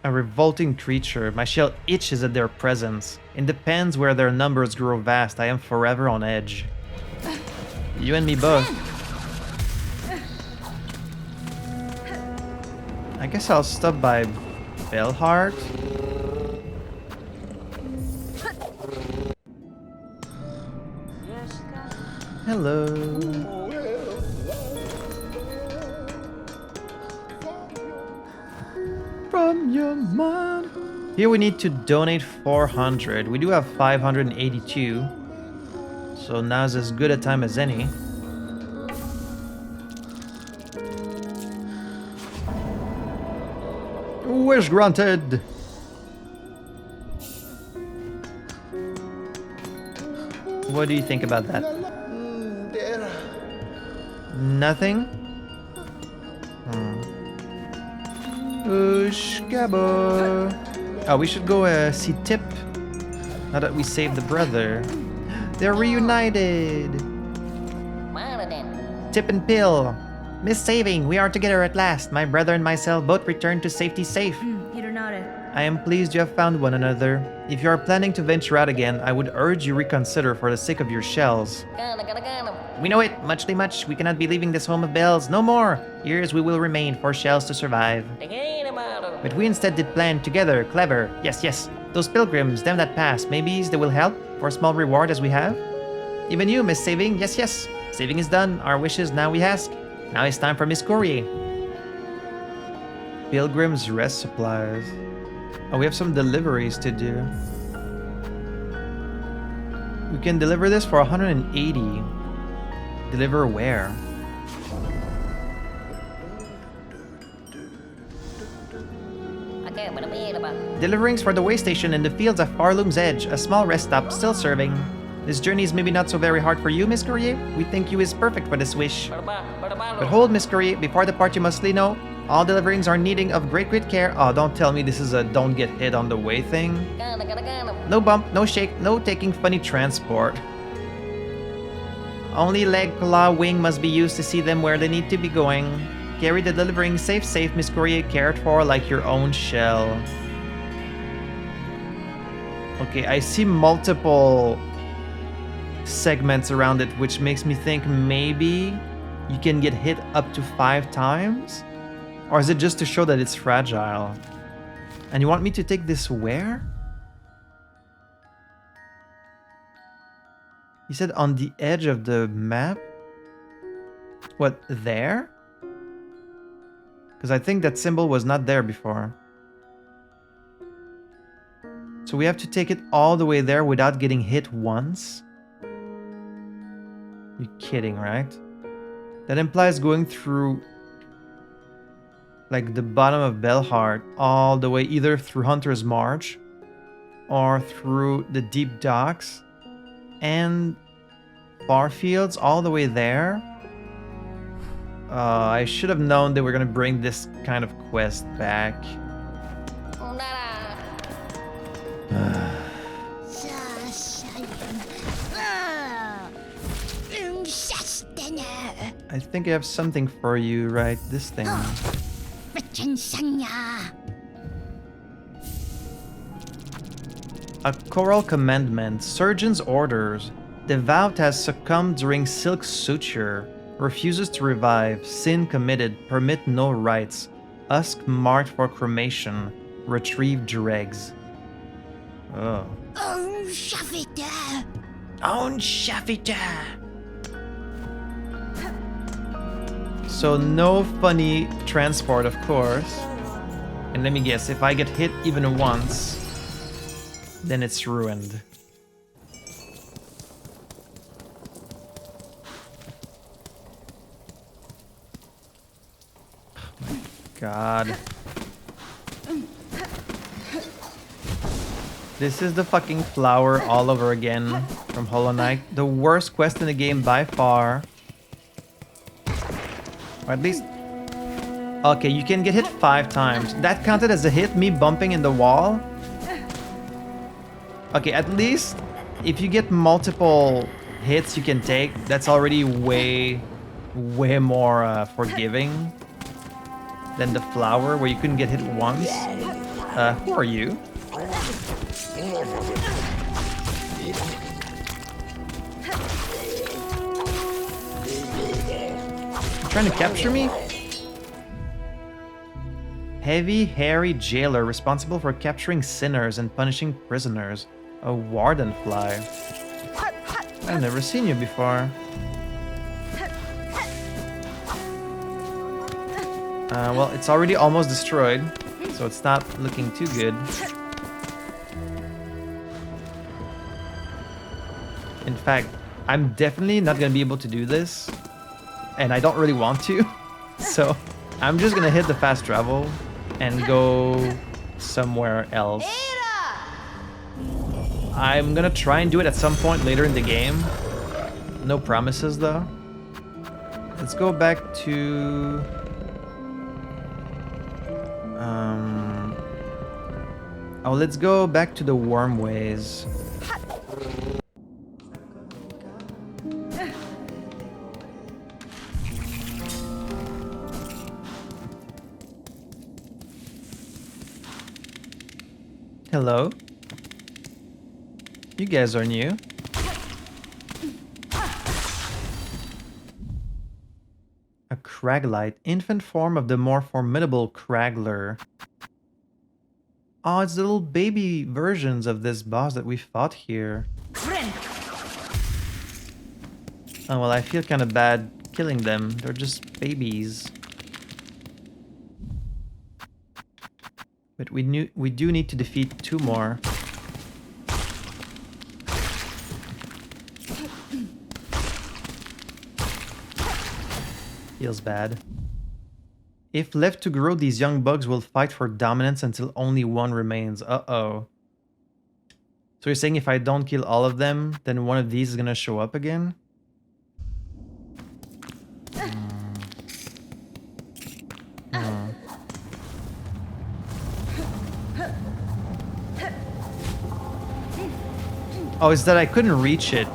A revolting creature. My shell itches at their presence. In the pens where their numbers grow vast, I am forever on edge. You and me both. I guess I'll stop by Bellheart. Hello. From your mind. Here we need to donate 400. We do have 582. So now's as good a time as any. Wish granted. What do you think about that? Nothing? Gabo. Oh, we should go see Tip. Now that we saved the brother. They're reunited. Tip and Pill. Miss Saving, we are together at last. My brother and myself both returned to safety safe. I am pleased you have found one another. If you are planning to venture out again, I would urge you reconsider for the sake of your shells. We know it, muchly much. We cannot be leaving this home of bells. No more. Years we will remain for shells to survive. But we instead did plan together, clever. Yes, yes. Those pilgrims, them that pass, maybe they will help for a small reward as we have? Even you, Miss Saving? Yes, yes. Saving is done. Our wishes now we ask. Now it's time for Miss Courier. Pilgrim's Rest Supplies. Oh, we have some deliveries to do. We can deliver this for 180. Deliver where? Deliverings for the way station in the fields of Farloom's Edge, a small rest stop still serving. This journey is maybe not so very hard for you, Miss Courier. We think you is perfect for this wish. But hold, Miss Courier, before the party must know, all deliverings are needing of great care. Oh, don't tell me this is a don't get hit on the way thing. No bump, no shake, no taking funny transport. Only leg, claw, wing must be used to see them where they need to be going. Carry the delivering safe, Miss Courier, cared for like your own shell. Okay, I see multiple segments around it, which makes me think maybe you can get hit up to 5 times? Or is it just to show that it's fragile? And you want me to take this where? You said on the edge of the map? What, there? Because I think that symbol was not there before. So we have to take it all the way there without getting hit once? You're kidding, right? That implies going through like the bottom of Belhart all the way either through Hunter's March or through the deep docks and Farfields all the way there. I should have known they were gonna bring this kind of quest back. I think I have something for you, right? This thing. A choral commandment. Surgeon's orders. Devout has succumbed during silk suture. Refuses to revive. Sin committed. Permit no rites. Husk marked for cremation. Retrieve dregs. Oh. On Shafita. On Shafita. So no funny transport, of course. And let me guess, if I get hit even once, then it's ruined. Oh my god. This is the fucking flower all over again from Hollow Knight. The worst quest in the game by far. Or at least... Okay, you can get hit 5 times. That counted as a hit, me bumping in the wall? Okay, at least if you get multiple hits you can take, that's already way more forgiving than the flower where you couldn't get hit once. Who are you? Trying to capture me? Heavy, hairy jailer responsible for capturing sinners and punishing prisoners. A warden fly. I've never seen you before. Well, it's already almost destroyed, so it's not looking too good. In fact, I'm definitely not gonna be able to do this, and I don't really want to, so I'm just gonna hit the fast travel and go somewhere else. I'm gonna try and do it at some point later in the game. No promises though. Let's go back to... Oh, let's go back to the Wormways. Hello? You guys are new. A Craglite, infant form of the more formidable Cragler. Oh, it's the little baby versions of this boss that we fought here. Oh, well, I feel kind of bad killing them. They're just babies. But we do need to defeat 2 more. Feels bad. If left to grow, these young bugs will fight for dominance until only one remains. Uh-oh. So you're saying if I don't kill all of them, then one of these is gonna show up again? Oh, it's that I couldn't reach it.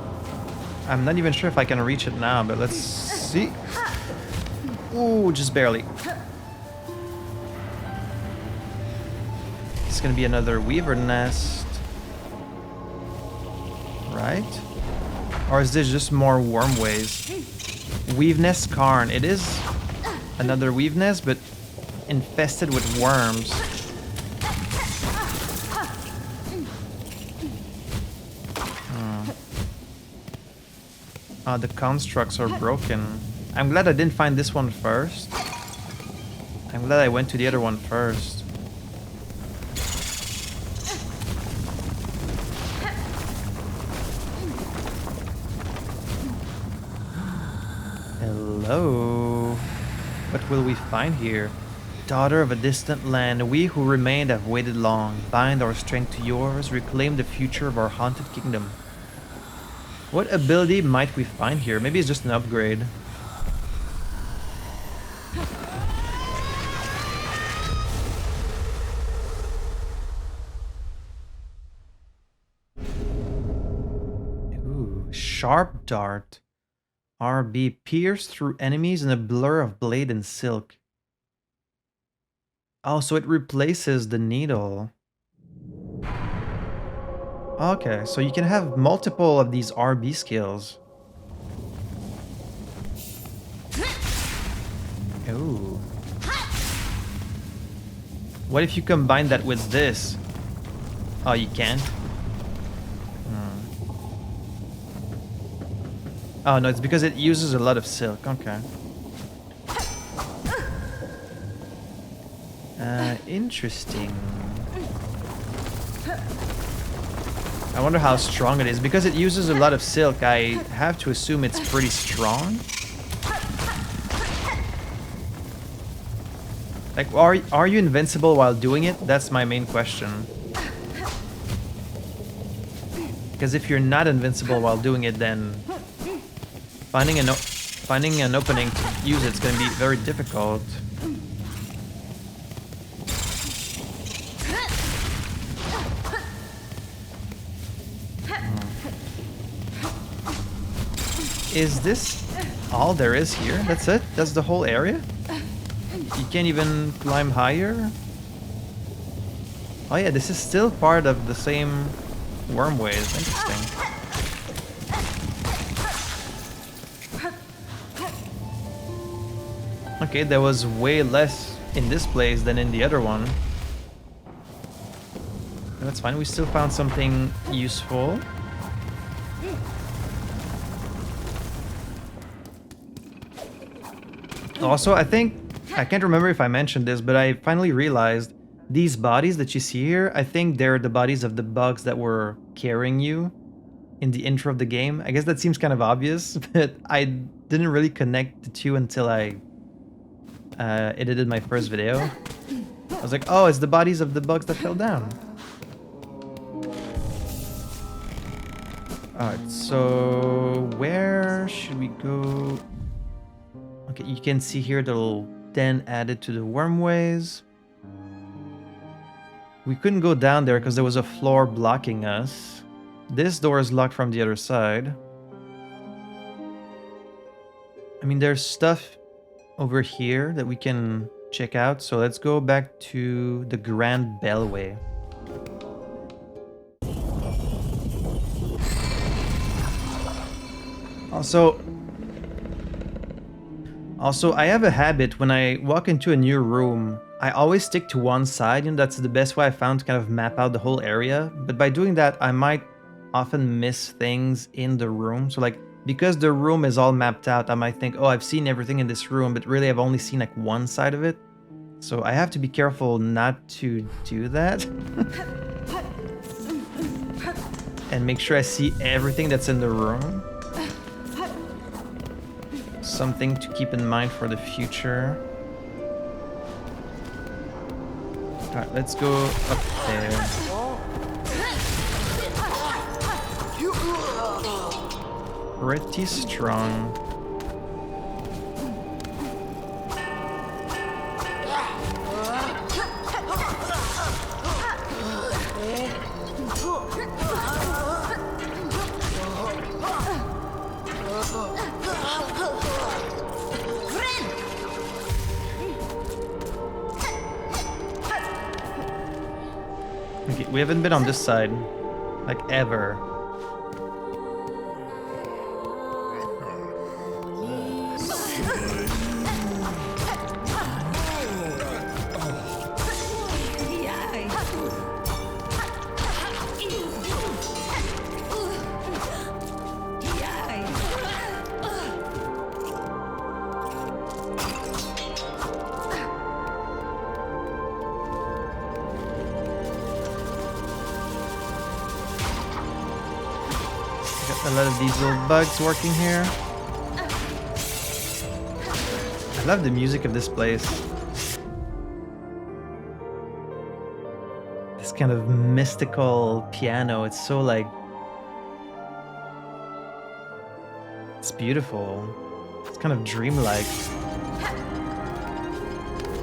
I'm not even sure if I can reach it now, but let's see. Ooh, just barely. It's gonna be another weaver nest. Right? Or is this just more wormways? Weave nest Karn. It is another weave nest, but infested with worms. The constructs are broken. I'm glad I didn't find this one first. I'm glad I went to the other one first. Hello. What will we find here? Daughter of a distant land, we who remained have waited long. Bind our strength to yours, reclaim the future of our haunted kingdom. What ability might we find here? Maybe it's just an upgrade. Ooh, sharp dart. RB, pierce through enemies in a blur of blade and silk. Oh, so it replaces the needle. Okay, so you can have multiple of these RB skills. Ooh. What if you combine that with this? Oh, you can't? Oh, no, it's because it uses a lot of silk. Okay. Interesting. I wonder how strong it is. Because it uses a lot of silk, I have to assume it's pretty strong. Like, are you invincible while doing it? That's my main question. Because if you're not invincible while doing it, then finding an opening to use it's going to be very difficult. Is this all there is here? That's it? That's the whole area? You can't even climb higher? Oh yeah, this is still part of the same wormways. Interesting. Okay, there was way less in this place than in the other one. That's fine, we still found something useful. Also, I can't remember if I mentioned this, but I finally realized these bodies that you see here, I think they're the bodies of the bugs that were carrying you in the intro of the game. I guess that seems kind of obvious, but I didn't really connect the two until I edited my first video. I was like, oh, it's the bodies of the bugs that fell down. Alright, so where should we go? Okay, you can see here the little den added to the wormways. We couldn't go down there because there was a floor blocking us. This door is locked from the other side. I mean, there's stuff over here that we can check out. So let's go back to the Grand Bellway. Also, I have a habit when I walk into a new room, I always stick to one side, and that's the best way I found to kind of map out the whole area. But by doing that, I might often miss things in the room. So like, because the room is all mapped out, I might think, oh, I've seen everything in this room, but really I've only seen like one side of it. So I have to be careful not to do that. And make sure I see everything that's in the room. Something to keep in mind for the future. Alright, let's go up there. Pretty strong. Okay, we haven't been on this side, like ever. A lot of these little bugs working here. I love the music of this place. This kind of mystical piano. It's so like... It's beautiful. It's kind of dreamlike.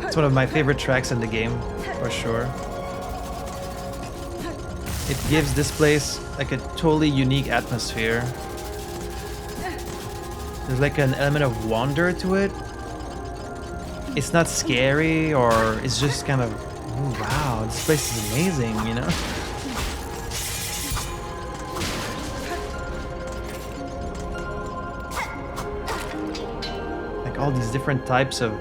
It's one of my favorite tracks in the game, for sure. It gives this place like a totally unique atmosphere. There's like an element of wonder to it. It's not scary, or it's just kind of, oh wow, this place is amazing, you know? Like all these different types of...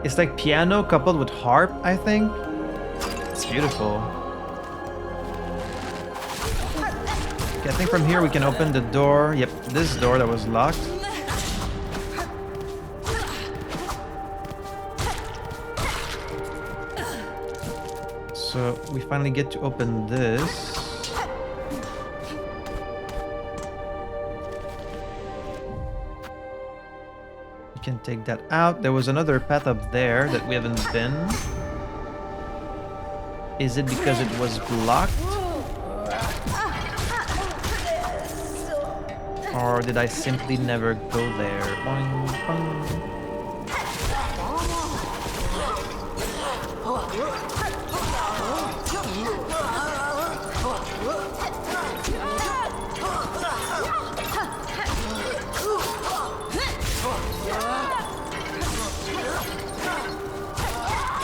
It's like piano coupled with harp, I think. It's beautiful. Okay, I think from here we can open the door. Yep, this door that was locked. So we finally get to open this. Can take that out. There was another path up there that we haven't been. Is it because it was blocked? Or did I simply never go there? Boing, boing.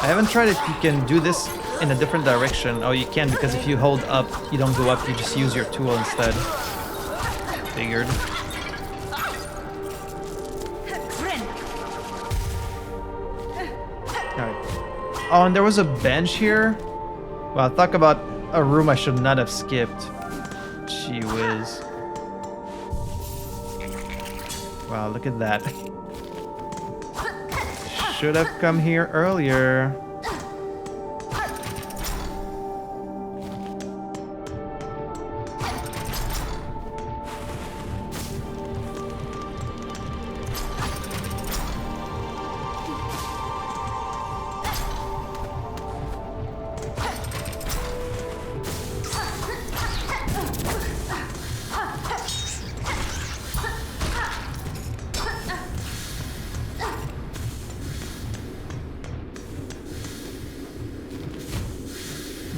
I haven't tried if you can do this in a different direction. Oh, you can, because if you hold up, you don't go up, you just use your tool instead. Figured. Alright. Oh, and there was a bench here? Wow, talk about a room I should not have skipped. Gee whiz. Wow, look at that. Should have come here earlier.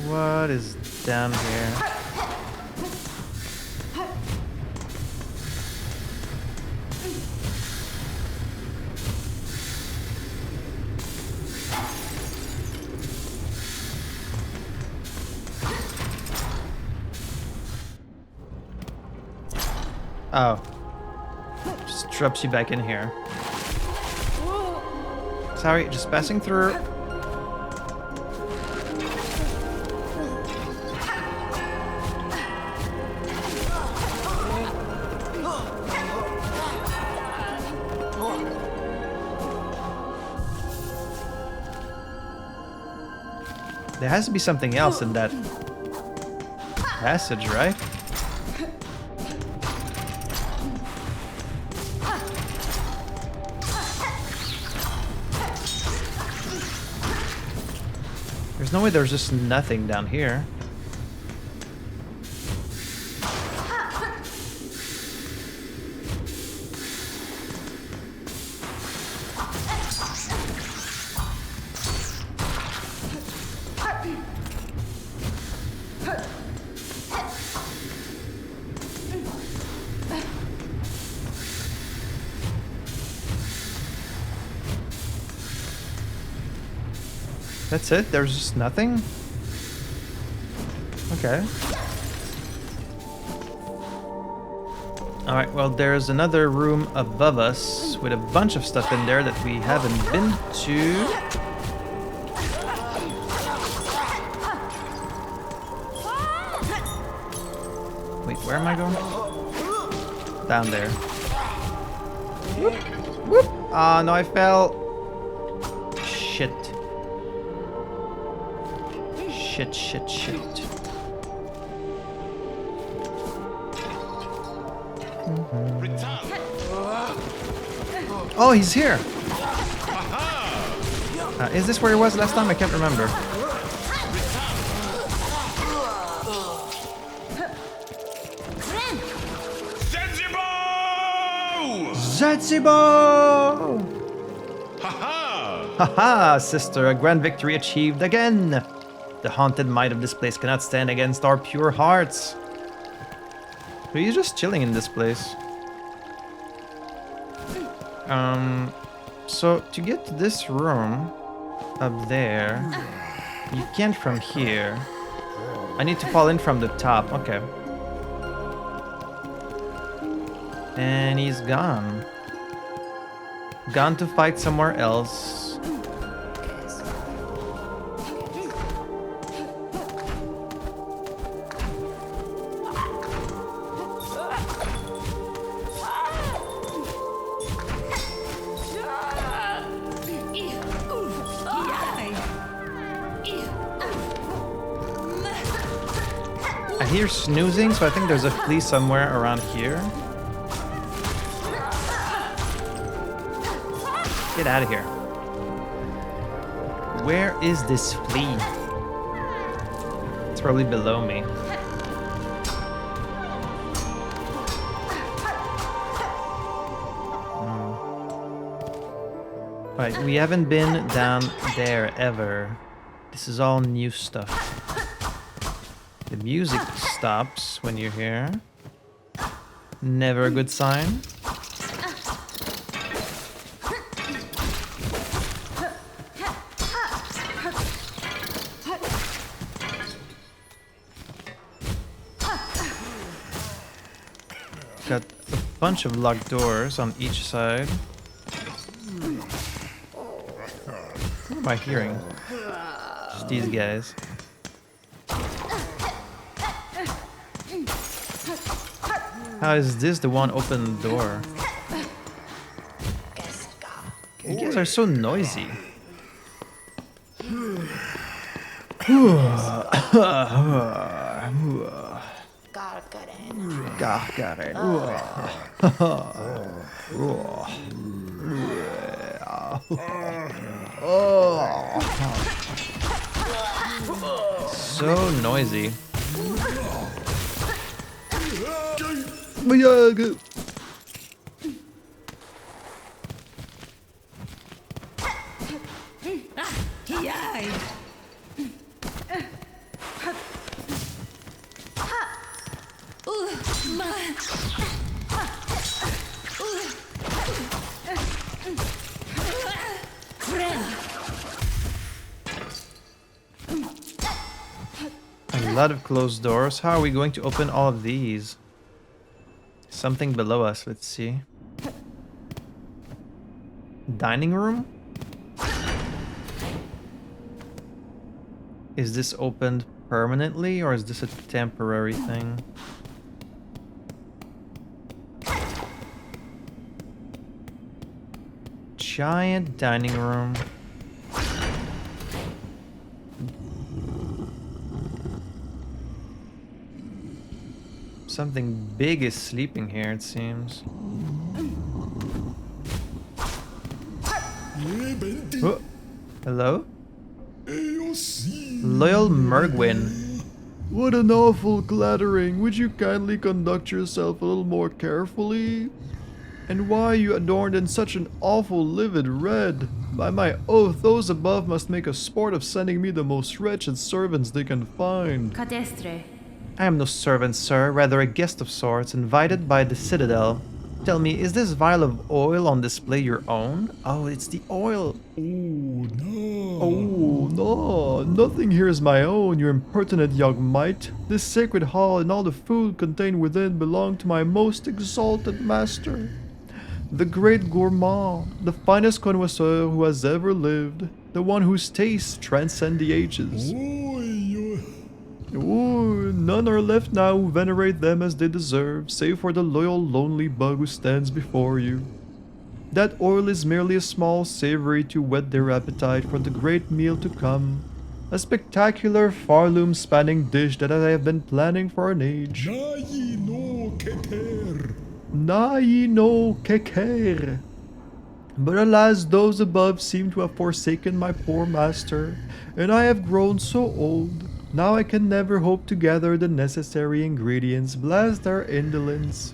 What is down here? Oh. Just drops you back in here. Sorry, just passing through. There has to be something else in that passage, right? There's no way there's just nothing down here. That's it? There's just nothing? Okay. Alright, well, there's another room above us with a bunch of stuff in there that we haven't been to. Wait, where am I going? Down there. Whoop, whoop. Ah, no, I fell. Shit. Shit, shit, shit. Oh, he's here. Is this where he was last time? I can't remember. Zetsubo! Haha, sister, a grand victory achieved again. The haunted might of this place cannot stand against our pure hearts. So he's just chilling in this place. So to get to this room up there, you can't from here. I need to fall in from the top. Okay. And he's gone. Gone to fight somewhere else. I hear snoozing, so I think there's a flea somewhere around here. Get out of here. Where is this flea? It's probably below me. Right, we haven't been down there ever. This is all new stuff. The music stops when you're here. Never a good sign. Got a bunch of locked doors on each side. What am I hearing? Just these guys. How is this the one open door? You guys are so noisy. So noisy. A lot of closed doors. How are we going to open all of these? Something below us. Let's see. Dining room? Is this opened permanently or is this a temporary thing? Giant dining room. Something big is sleeping here, it seems. Oh, hello? Loyal Mergwin. What an awful clattering. Would you kindly conduct yourself a little more carefully? And why are you adorned in such an awful livid red? By my oath, those above must make a sport of sending me the most wretched servants they can find. Cadestre. I am no servant, sir, rather a guest of sorts, invited by the Citadel. Tell me, is this vial of oil on display your own? Oh, it's the oil. Oh, no. Nothing here is my own, you impertinent young mite. This sacred hall and all the food contained within belong to my most exalted master, the great gourmand, the finest connoisseur who has ever lived, the one whose tastes transcend the ages. Oh, none are left now who venerate them as they deserve, save for the loyal lonely bug who stands before you. That oil is merely a small savory to whet their appetite for the great meal to come, a spectacular far-loom spanning dish that I have been planning for an age. Nai no keker. But alas, those above seem to have forsaken my poor master, and I have grown so old. Now I can never hope to gather the necessary ingredients, blast their indolence.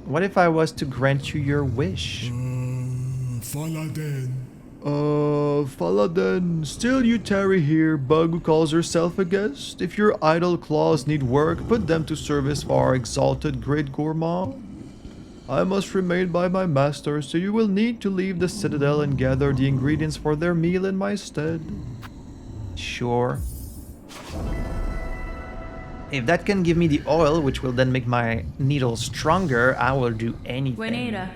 What if I was to grant you your wish? Faladen, still you tarry here, bug who calls yourself a guest? If your idle claws need work, put them to service for our exalted great gourmand. I must remain by my master, so you will need to leave the Citadel and gather the ingredients for their meal in my stead. Sure. If that can give me the oil, which will then make my needle stronger, I will do anything. Buenera.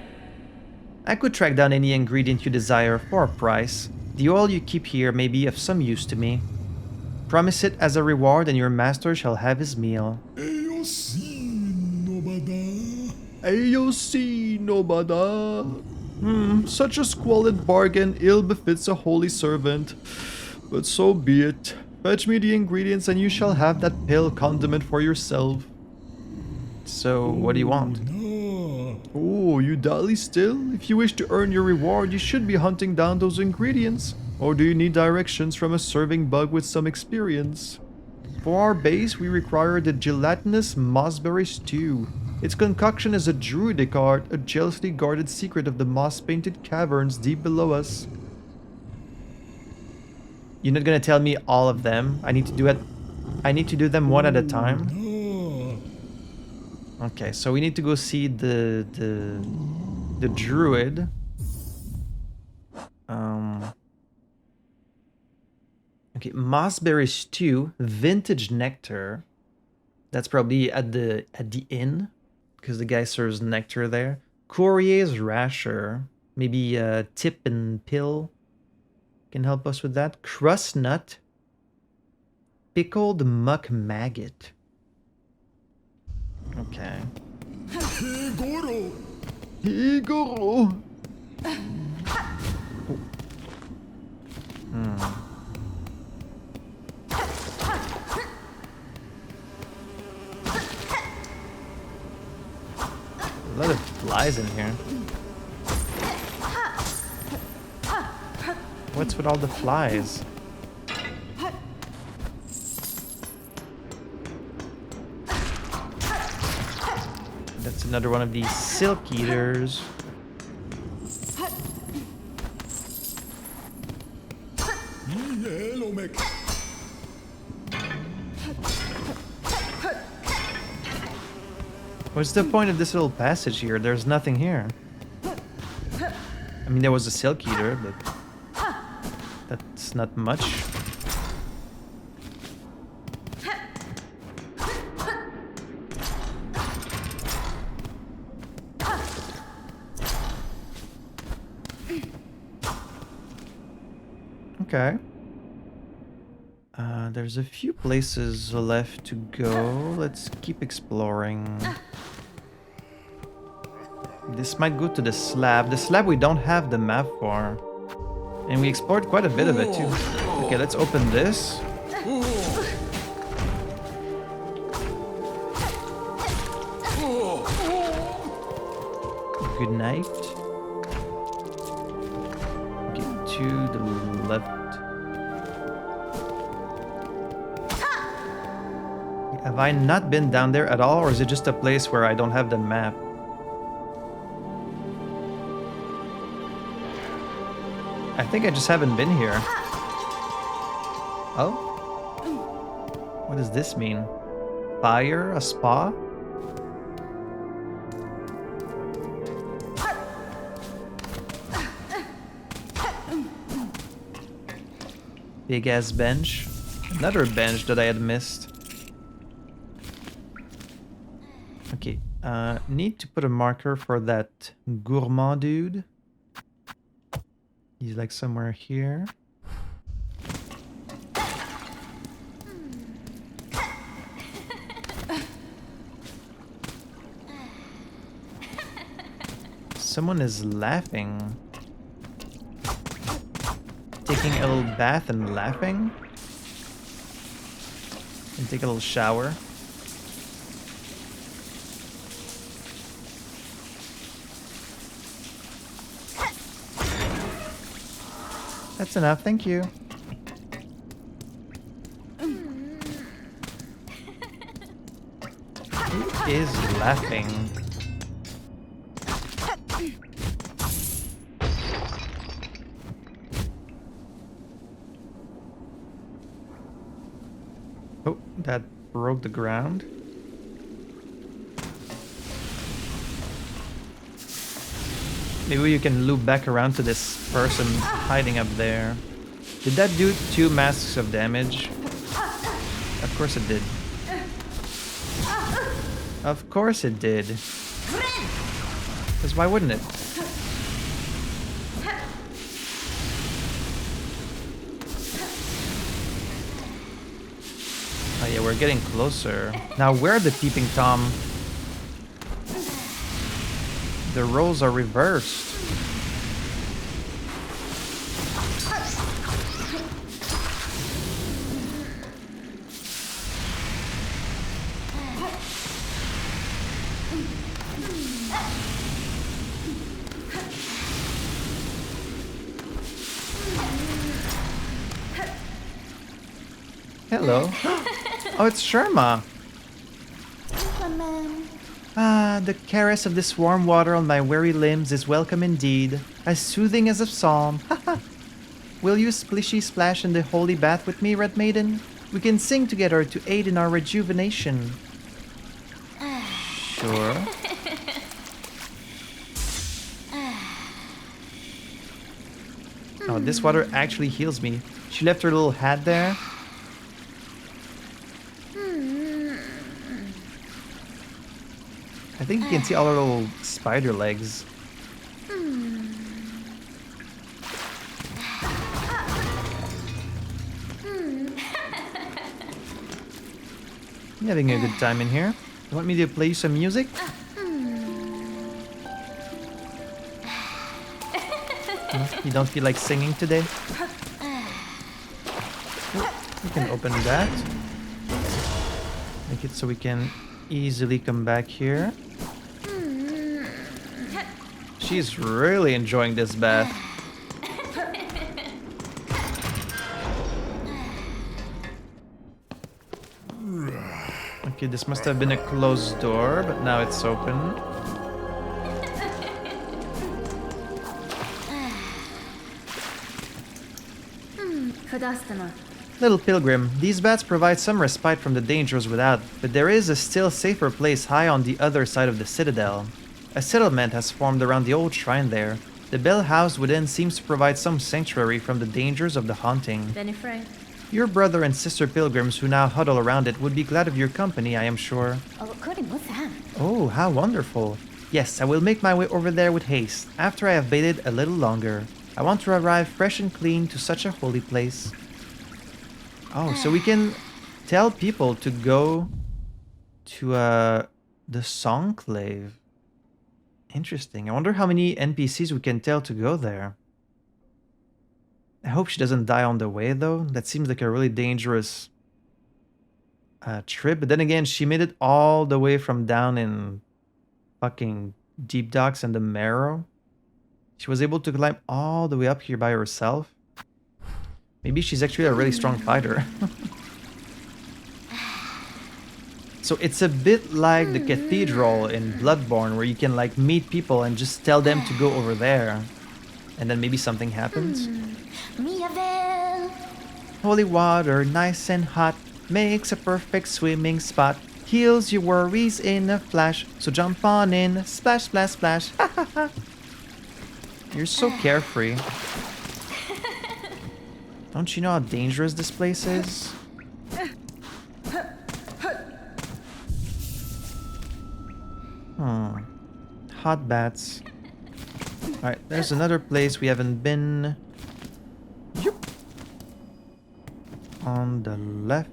I could track down any ingredient you desire for a price. The oil you keep here may be of some use to me. Promise it as a reward and your master shall have his meal. Ayosi Nobada. Such a squalid bargain ill befits a holy servant. But so be it. Fetch me the ingredients and you shall have that pale condiment for yourself. So, what do you want? Oh, you dally still? If you wish to earn your reward, you should be hunting down those ingredients. Or do you need directions from a serving bug with some experience? For our base, we require the gelatinous mossberry stew. Its concoction is a druidic art, a jealously guarded secret of the moss-painted caverns deep below us. You're not gonna tell me all of them. I need to do them one at a time. Okay, so we need to go see the druid. Okay, mossberry stew, vintage nectar. That's probably at the inn, because the guy serves nectar there. Courier's rasher, maybe tip and pill can help us with that. Crust nut, pickled muck maggot. Okay. Higoro. A lot of flies in here. What's with all the flies? That's another one of these silk eaters. What's the point of this little passage here? There's nothing here. I mean, there was a silk eater, but that's not much. Okay. There's a few places left to go. Let's keep exploring. This might go to the slab. The slab we don't have the map for. And we explored quite a bit of it too. Okay, let's open this. Good night. Get to the left. Have I not been down there at all, or is it just a place where I don't have the map? I think I just haven't been here. Oh? What does this mean? Fire? A spa? Big ass bench. Another bench that I had missed. Okay, need to put a marker for that gourmand dude. He's like somewhere here. Someone is laughing. Taking a little bath and laughing. And take a little shower. That's enough, thank you. Who is laughing? Oh, that broke the ground. Maybe you can loop back around to this person hiding up there. Did that do 2 masks of damage? Of course it did. Of course it did. Because why wouldn't it? Oh yeah, we're getting closer. Now where the peeping Tom? The roles are reversed. Hello. Oh, it's Sharma. Ah, the caress of this warm water on my weary limbs is welcome indeed, as soothing as a psalm. Will you splishy splash in the holy bath with me, Red Maiden? We can sing together to aid in our rejuvenation. Sure. Oh, this water actually heals me. She left her little hat there. I think you can see all her little spider legs. I'm having a good time in here. You want me to play you some music? No? You don't feel like singing today? We can open that. Make it so we can easily come back here. She's really enjoying this bath. Okay, this must have been a closed door, but now it's open. Little pilgrim, these bats provide some respite from the dangers without, but there is a still safer place high on the other side of the citadel. A settlement has formed around the old shrine there. The bell housed within seems to provide some sanctuary from the dangers of the haunting. Your brother and sister pilgrims who now huddle around it would be glad of your company, I am sure. Oh, how wonderful. Yes, I will make my way over there with haste, after I have waited a little longer. I want to arrive fresh and clean to such a holy place. Oh, so we can tell people to go to the Songclave. Interesting. I wonder how many NPCs we can tell to go there. I hope she doesn't die on the way, though. That seems like a really dangerous trip. But then again, she made it all the way from down in fucking deep docks and the marrow. She was able to climb all the way up here by herself. Maybe she's actually a really strong fighter. So it's a bit like the cathedral in Bloodborne, where you can like meet people and just tell them to go over there. And then maybe something happens. Holy water, nice and hot, makes a perfect swimming spot. Heals your worries in a flash, so jump on in, splash, splash, splash. You're so carefree. Don't you know how dangerous this place is? Hot bats. Alright, there's another place we haven't been. Yep. On the left.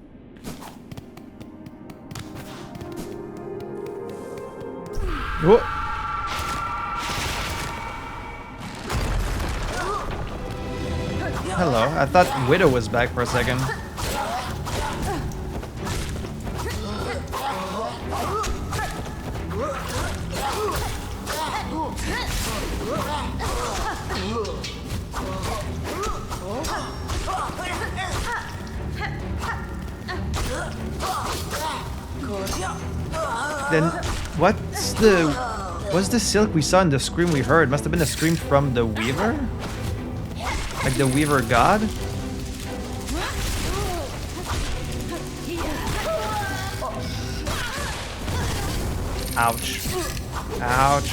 Whoa. Hello, I thought Widow was back for a second. Then what's the silk we saw in the scream we heard? Must have been a scream from the Weaver? Like the Weaver god? Ouch. Ouch.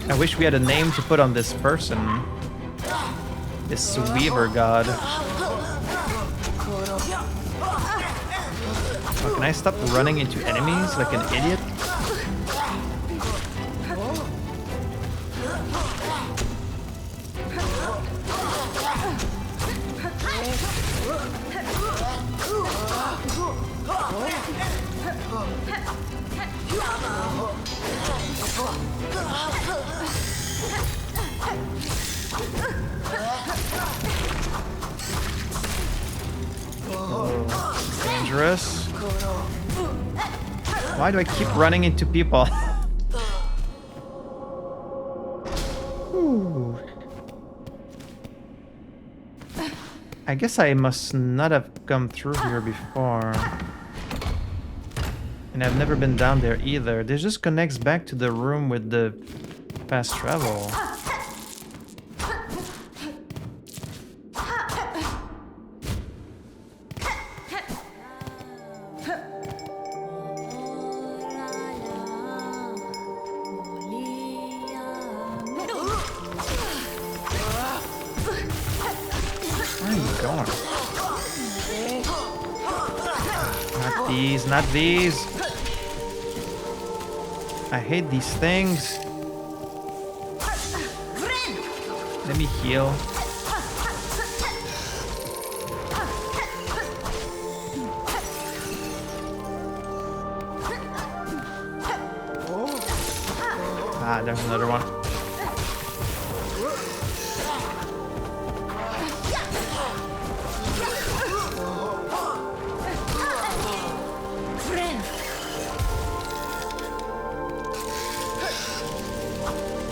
I wish we had a name to put on this person. This Weaver god. Oh, can I stop running into enemies like an idiot? Dangerous. Why do I keep running into people? Ooh. I guess I must not have come through here before. And I've never been down there either. This just connects back to the room with the fast travel. Not these. I hate these things. Let me heal. Ah, there's another one.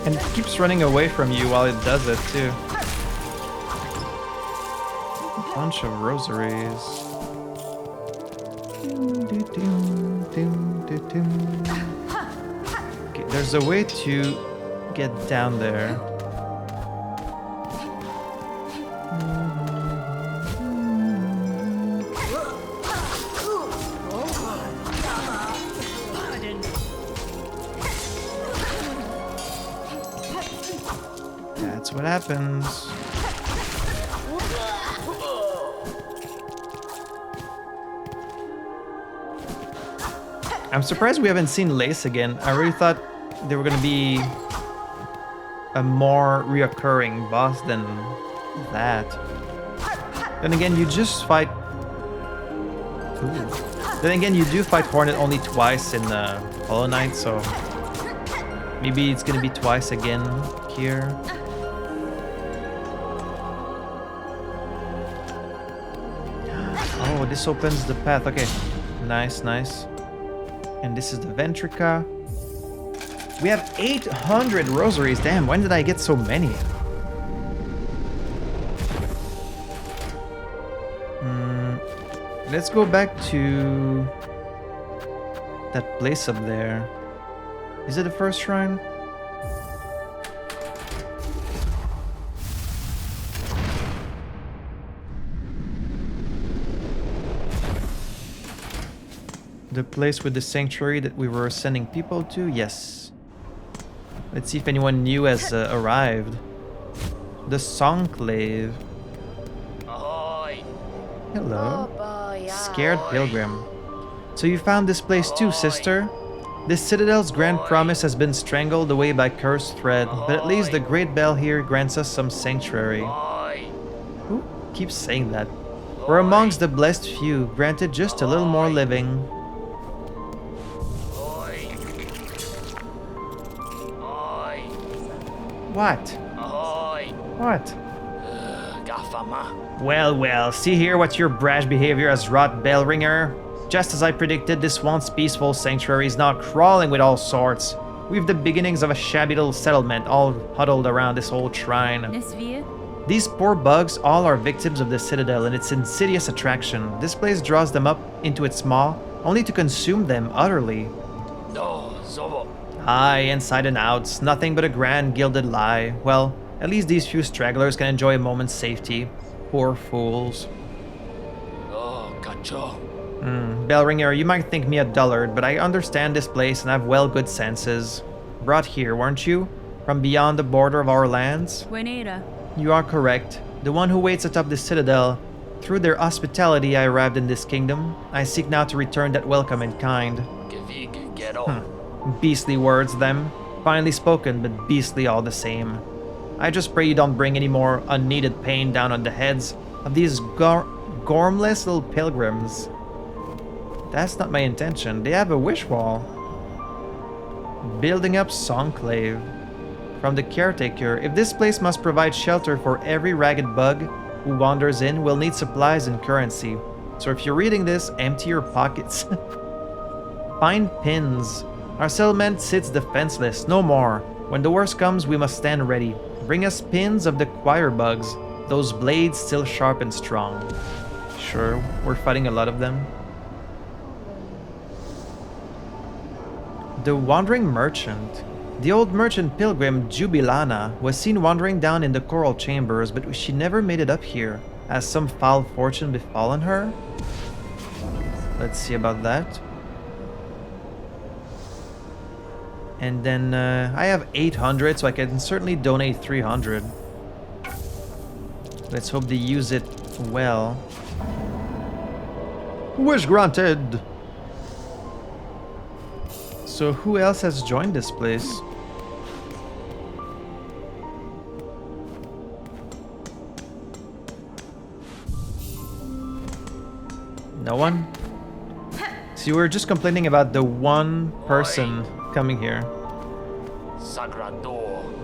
And it keeps running away from you while it does it, too. A bunch of rosaries. Okay, there's a way to get down there. What happens? I'm surprised we haven't seen Lace again. I really thought they were gonna be a more reoccurring boss than that. Then again, you just fight... Ooh. Then again, you do fight Hornet only twice in Hollow Knight, so... Maybe it's gonna be twice again here. Oh, this opens the path. Okay, nice, nice. And this is the Ventrica. We have 800 rosaries. Damn, when did I get so many? Let's go back to that place up there. Is it the first shrine? The place with the sanctuary that we were sending people to? Yes. Let's see if anyone new has arrived. The Songclave. Hello. Scared pilgrim. So you found this place too, sister? This citadel's grand promise has been strangled away by cursed thread, but at least the great bell here grants us some sanctuary. Who keeps saying that? We're amongst the blessed few, granted just a little more living. What? What? Well, well, see here what your brash behavior has wrought, Bellringer. Just as I predicted, this once peaceful sanctuary is now crawling with all sorts. We've the beginnings of a shabby little settlement all huddled around this old shrine. These poor bugs all are victims of the citadel and its insidious attraction. This place draws them up into its maw, only to consume them utterly. Aye, inside and outs, nothing but a grand gilded lie. Well, at least these few stragglers can enjoy a moment's safety. Poor fools. Bellringer, you might think me a dullard, but I understand this place and have well good senses. Brought here, weren't you? From beyond the border of our lands? You are correct. The one who waits atop the citadel. Through their hospitality I arrived in this kingdom. I seek now to return that welcome in kind. Beastly words, them. Finely spoken, but beastly all the same. I just pray you don't bring any more unneeded pain down on the heads of these gormless little pilgrims. That's not my intention. They have a wish wall. Building up Songclave. From the caretaker, if this place must provide shelter for every ragged bug who wanders in, we'll need supplies and currency. So if you're reading this, empty your pockets. Find pins. Our settlement sits defenseless, no more. When the worst comes, we must stand ready. Bring us pins of the choir bugs, those blades still sharp and strong. Sure, we're fighting a lot of them. The Wandering Merchant. The old merchant pilgrim Jubilana was seen wandering down in the coral chambers, but she never made it up here. Has some foul fortune befallen her? Let's see about that. And then I have 800, so I can certainly donate 300. Let's hope they use it well. Wish granted! So who else has joined this place? No one? See, we're just complaining about the one person coming here.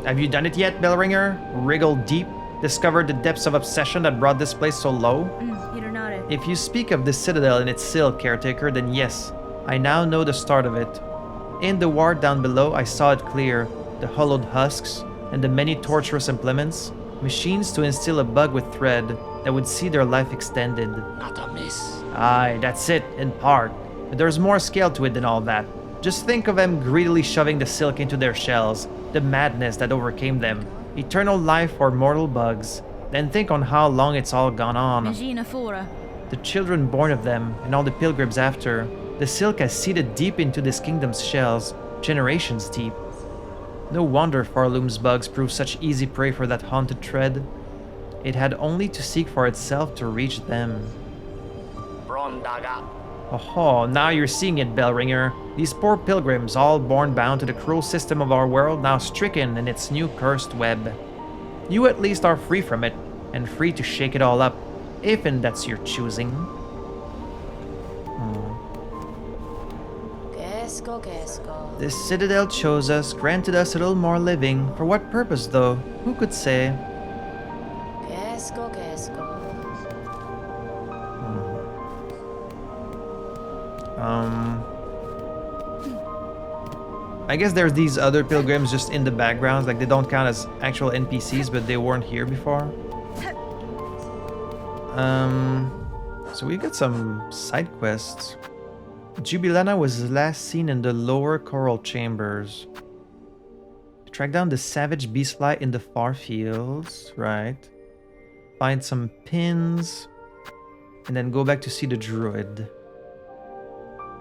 Have you done it yet, Bellringer? Wriggled deep? Discovered the depths of obsession that brought this place so low? If you speak of the citadel and its sill, caretaker, then yes, I now know the start of it. In the ward down below, I saw it clear. The hollowed husks and the many torturous implements. Machines to instill a bug with thread that would see their life extended. Not a miss. Aye, that's it, in part. But there's more scale to it than all that. Just think of them greedily shoving the silk into their shells, the madness that overcame them, eternal life for mortal bugs. Then think on how long it's all gone on. The children born of them, and all the pilgrims after. The silk has seeded deep into this kingdom's shells, generations deep. No wonder Farloom's bugs proved such easy prey for that haunted tread. It had only to seek for itself to reach them. Oh, now you're seeing it, Bellringer. These poor pilgrims, all born bound to the cruel system of our world, now stricken in its new cursed web. You at least are free from it, and free to shake it all up, if and that's your choosing. This citadel chose us, granted us a little more living. For what purpose, though? Who could say? I guess there's these other pilgrims just in the background, like they don't count as actual NPCs, but they weren't here before. So we got some side quests. Jubilana was last seen in the lower coral chambers. Track down the Savage Beastfly in the far fields, right? Find some pins, and then go back to see the druid.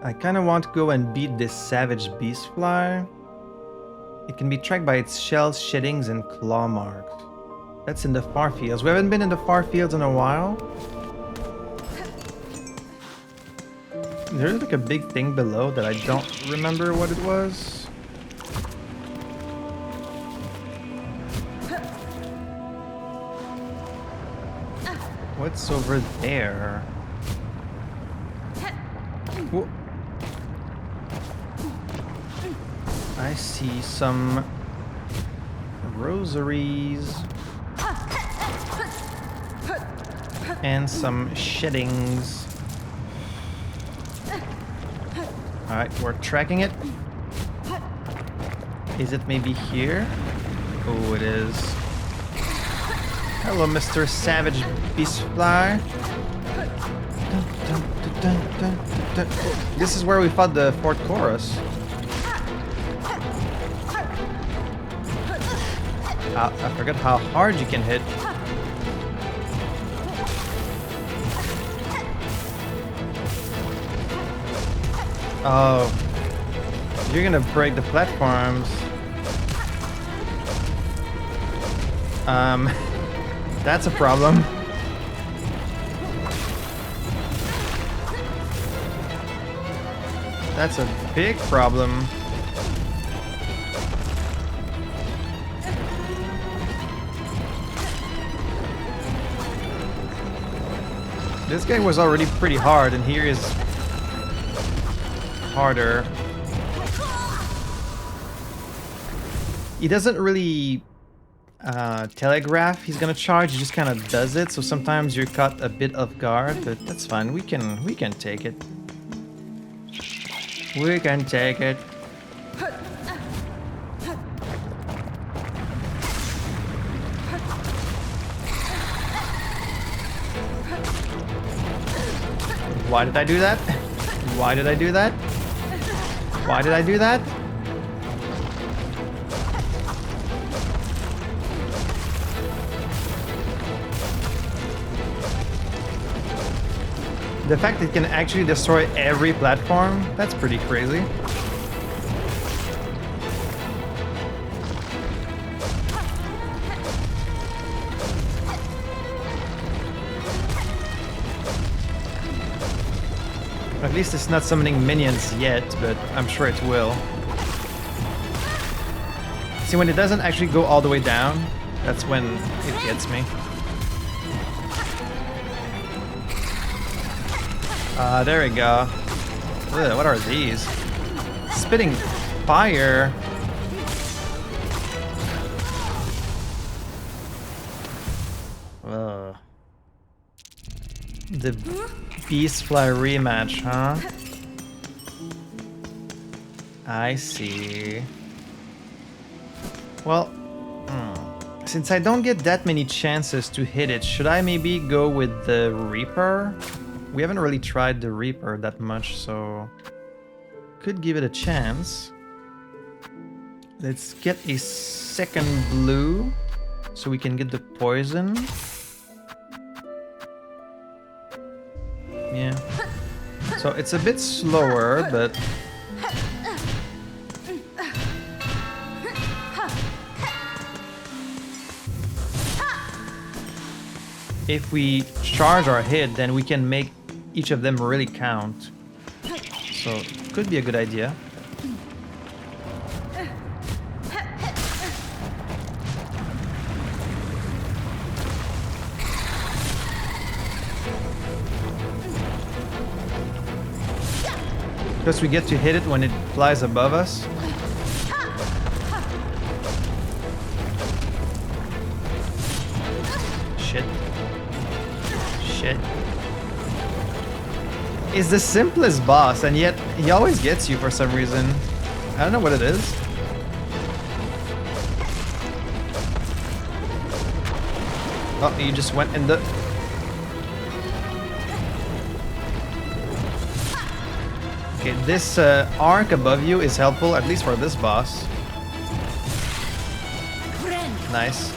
I kind of want to go and beat this Savage Beastfly. It can be tracked by its shells, sheddings, and claw marks. That's in the far fields. We haven't been in the far fields in a while. There's like a big thing below that I don't remember what it was. What's over there? Whoa. I see some rosaries and some sheddings. Alright, we're tracking it. Is it maybe here? Oh, it is. Hello, Mr. Savage Beastfly. This is where we fought the fourth chorus. I forgot how hard you can hit. Oh, you're gonna break the platforms. That's a problem. That's a big problem. This guy was already pretty hard, and here is harder. He doesn't really telegraph he's gonna charge. He just kind of does it. So sometimes you're caught a bit off guard, but that's fine. We can take it. We can take it. Why did I do that? Why did I do that? Why did I do that? The fact that it can actually destroy every platform, that's pretty crazy. At least it's not summoning minions yet, but I'm sure it will. See, when it doesn't actually go all the way down, that's when it gets me. There we go. Ugh, what are these? Spitting fire. Ugh. The Beastfly rematch, huh? I see. Well, since I don't get that many chances to hit it, should I maybe go with the Reaper? We haven't really tried the Reaper that much, so could give it a chance. Let's get a second blue so we can get the poison. Yeah. So it's a bit slower, but if we charge our hit, then we can make each of them really count. So could be a good idea. Plus we get to hit it when it flies above us. Shit. Shit. It's the simplest boss, and yet he always gets you for some reason. I don't know what it is. Oh, you just went in the... Okay, this arc above you is helpful, at least for this boss. Nice.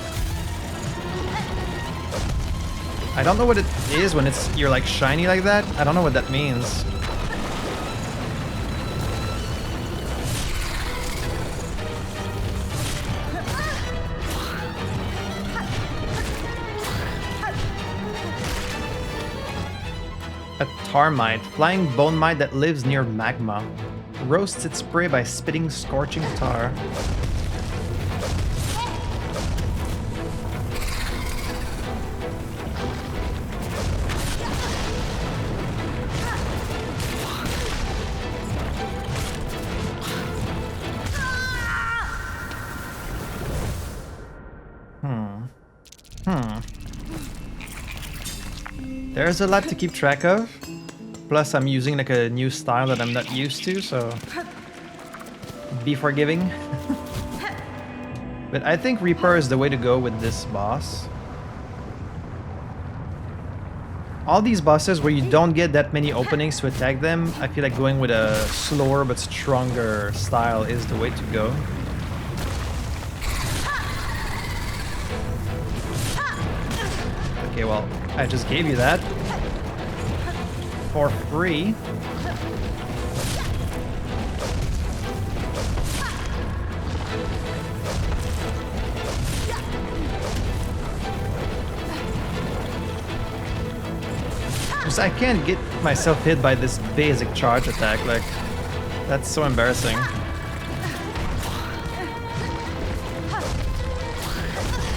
I don't know what it is when you're like shiny like that. I don't know what that means. A Tarmite, flying bone mite that lives near magma. Roasts its prey by spitting scorching tar. There's a lot to keep track of. Plus, I'm using like a new style that I'm not used to, so be forgiving. But I think Reaper is the way to go with this boss. All these bosses where you don't get that many openings to attack them, I feel like going with a slower but stronger style is the way to go. Okay, well, I just gave you that for free. Because I can't get myself hit by this basic charge attack, like, that's so embarrassing.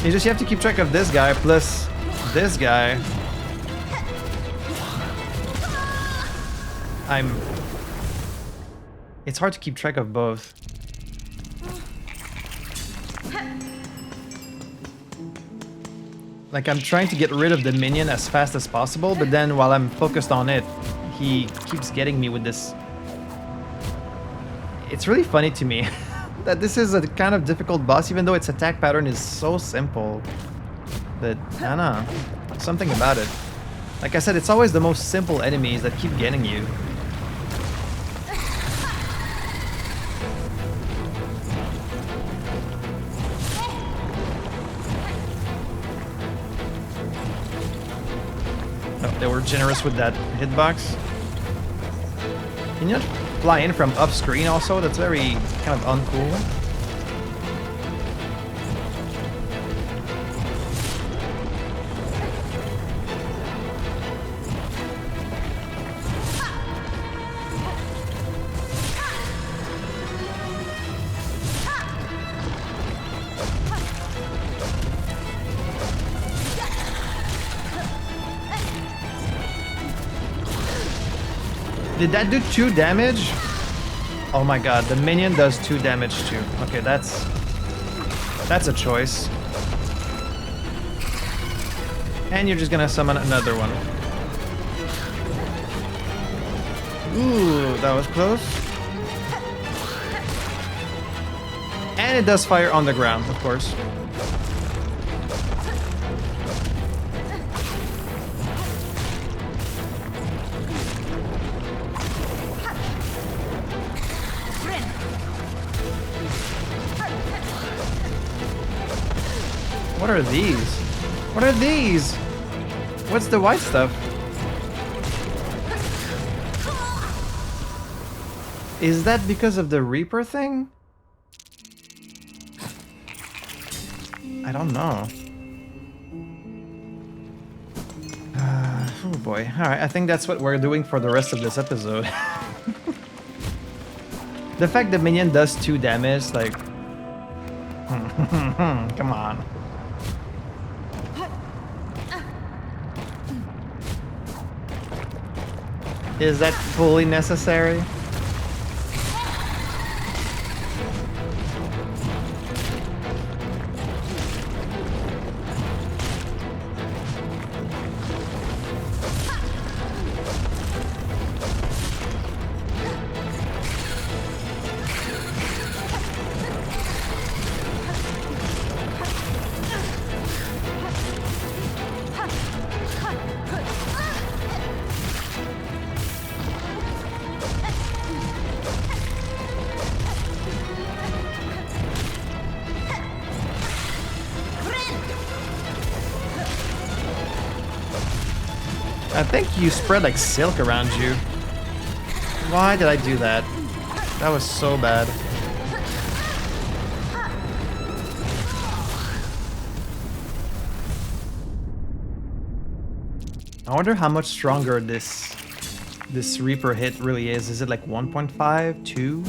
You have to keep track of this guy plus this guy. It's hard to keep track of both. Like, I'm trying to get rid of the minion as fast as possible, but then while I'm focused on it, he keeps getting me with this. It's really funny to me that this is a kind of difficult boss, even though its attack pattern is so simple. But I don't know, something about it. Like I said, it's always the most simple enemies that keep getting you. Oh, they were generous with that hitbox. Can you not fly in from up screen also? That's very kind of uncool. Did that do 2 damage? Oh my god, the minion does 2 damage too. Okay, that's a choice. And you're just gonna summon another one. Ooh, that was close. And it does fire on the ground, of course. What are these? What are these? What's the white stuff? Is that because of the Reaper thing? I don't know. Oh boy. Alright, I think that's what we're doing for the rest of this episode. The fact that minion does 2 damage, like... Come on. Is that fully necessary? I think you spread like silk around you. Why did I do that? That was so bad. I wonder how much stronger this Reaper hit really is. Is it like 1.5, 2?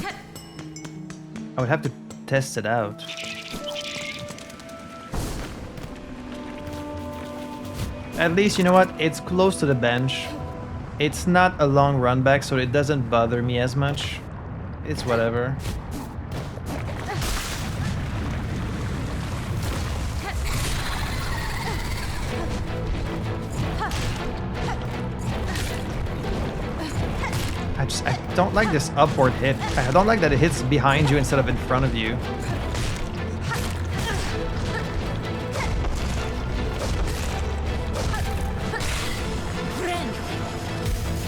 I would have to test it out. At least, you know what? It's close to the bench. It's not a long run back, so it doesn't bother me as much. It's whatever. I don't like this upward hit. I don't like that it hits behind you instead of in front of you.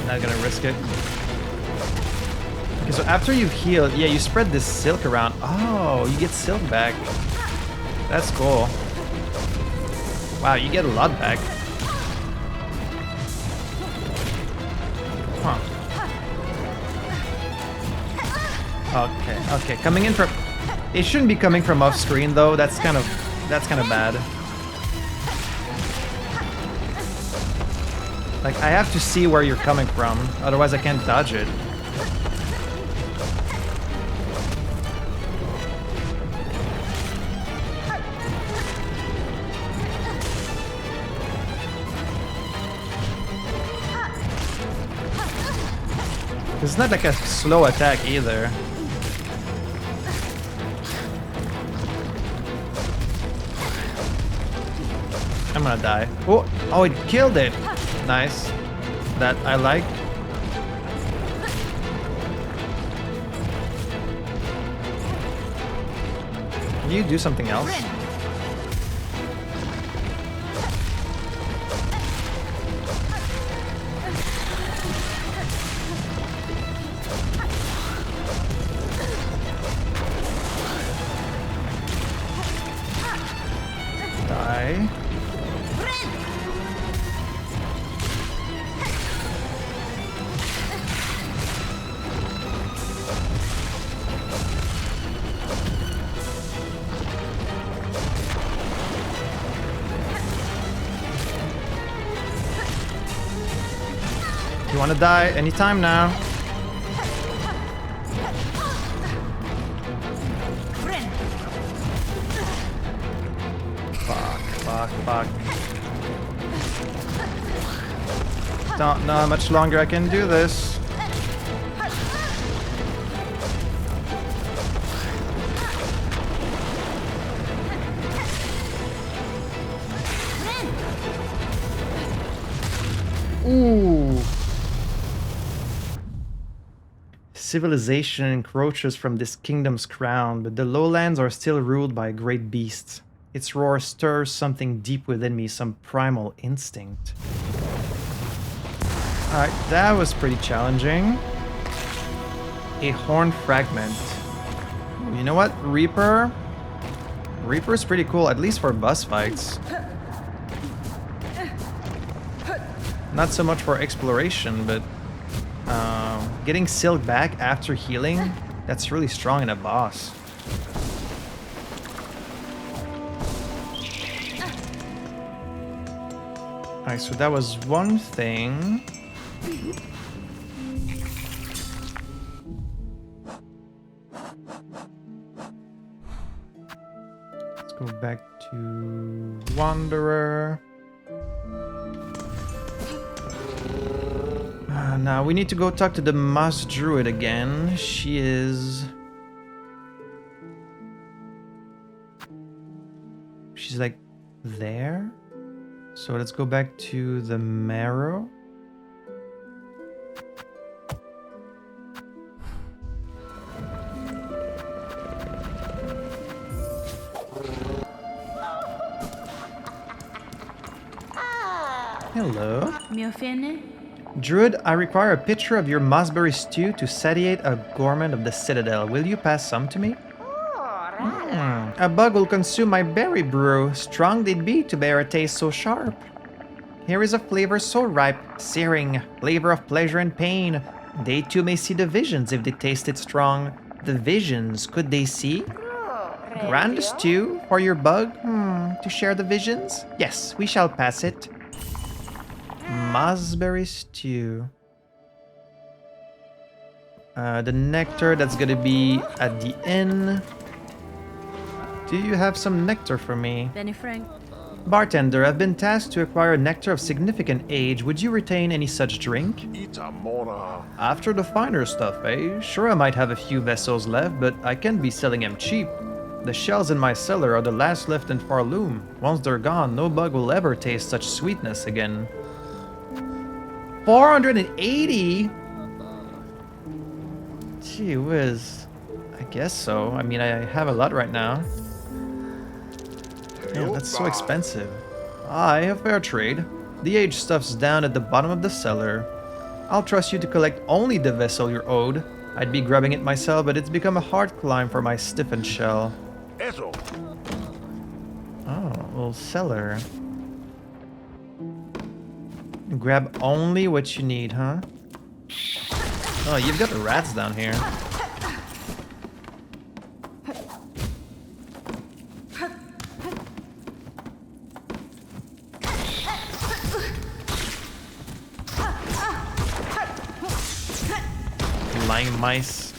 Not gonna risk it. Okay, so after you've healed, yeah, you spread this silk around. Oh, you get silk back. That's cool. Wow, you get a lot back. Huh. Okay. Coming in from... It shouldn't be coming from off screen though. That's kind of bad. Like, I have to see where you're coming from, otherwise I can't dodge it. It's not like a slow attack either. I'm gonna die. Oh, it killed it. Nice. That I like. Can you do something else? Die. You wanna die anytime now. Fuck. Don't know how much longer I can do this. Ooh. Civilization encroaches from this kingdom's crown, but the lowlands are still ruled by a great beast. Its roar stirs something deep within me, some primal instinct. Alright, that was pretty challenging. A horn fragment. You know what? Reaper's pretty cool, at least for boss fights. Not so much for exploration, but getting silk back after healing, that's really strong in a boss. Alright, so that was one thing. Let's go back to Wanderer. Now we need to go talk to the Moss Druid again. She is... She's like there. So let's go back to the Marrow. Hello. Druid, I require a pitcher of your mossberry stew to satiate a gourmand of the Citadel. Will you pass some to me? A bug will consume my berry brew. Strong they'd be to bear a taste so sharp. Here is a flavor so ripe, searing, flavor of pleasure and pain. They too may see the visions if they taste it strong. The visions, could they see? Grand stew for your bug? To share the visions? Yes, we shall pass it. Mossberry stew. The nectar, that's gonna be at the inn. Do you have some nectar for me? Benny Frank. Bartender, I've been tasked to acquire nectar of significant age. Would you retain any such drink? After the finer stuff, eh? Sure, I might have a few vessels left, but I can't be selling them cheap. The shells in my cellar are the last left in Farloom. Once they're gone, no bug will ever taste such sweetness again. 480? Gee whiz. I guess so. I mean, I have a lot right now. Yeah, that's so expensive. Aye, a fair trade. The aged stuff's down at the bottom of the cellar. I'll trust you to collect only the vessel you're owed. I'd be grabbing it myself, but it's become a hard climb for my stiffened shell. Oh, well, cellar. Grab only what you need, huh? Oh, you've got the rats down here. Lying mice.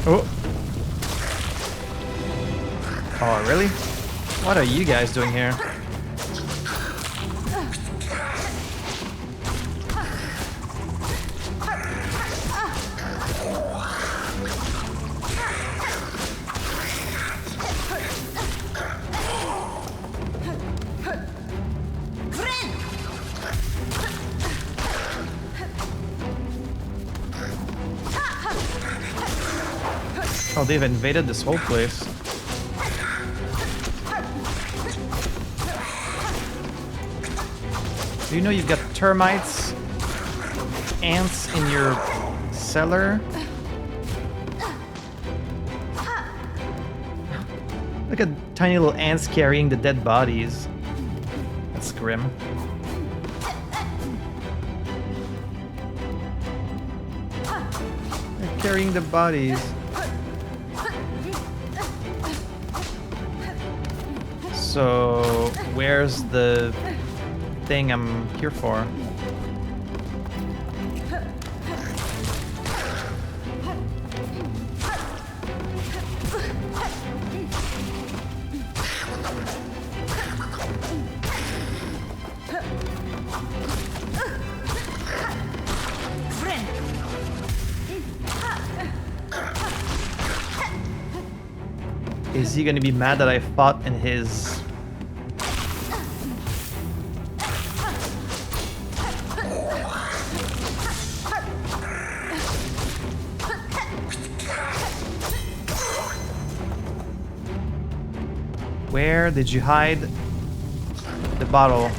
Oh. Oh, really? What are you guys doing here? Oh, they've invaded this whole place. Do you know you've got termites, ants in your cellar? Look at tiny little ants carrying the dead bodies. That's grim. They're carrying the bodies. So, where's the thing I'm here for? Is he gonna be mad that I fought in his... Where did you hide the bottle?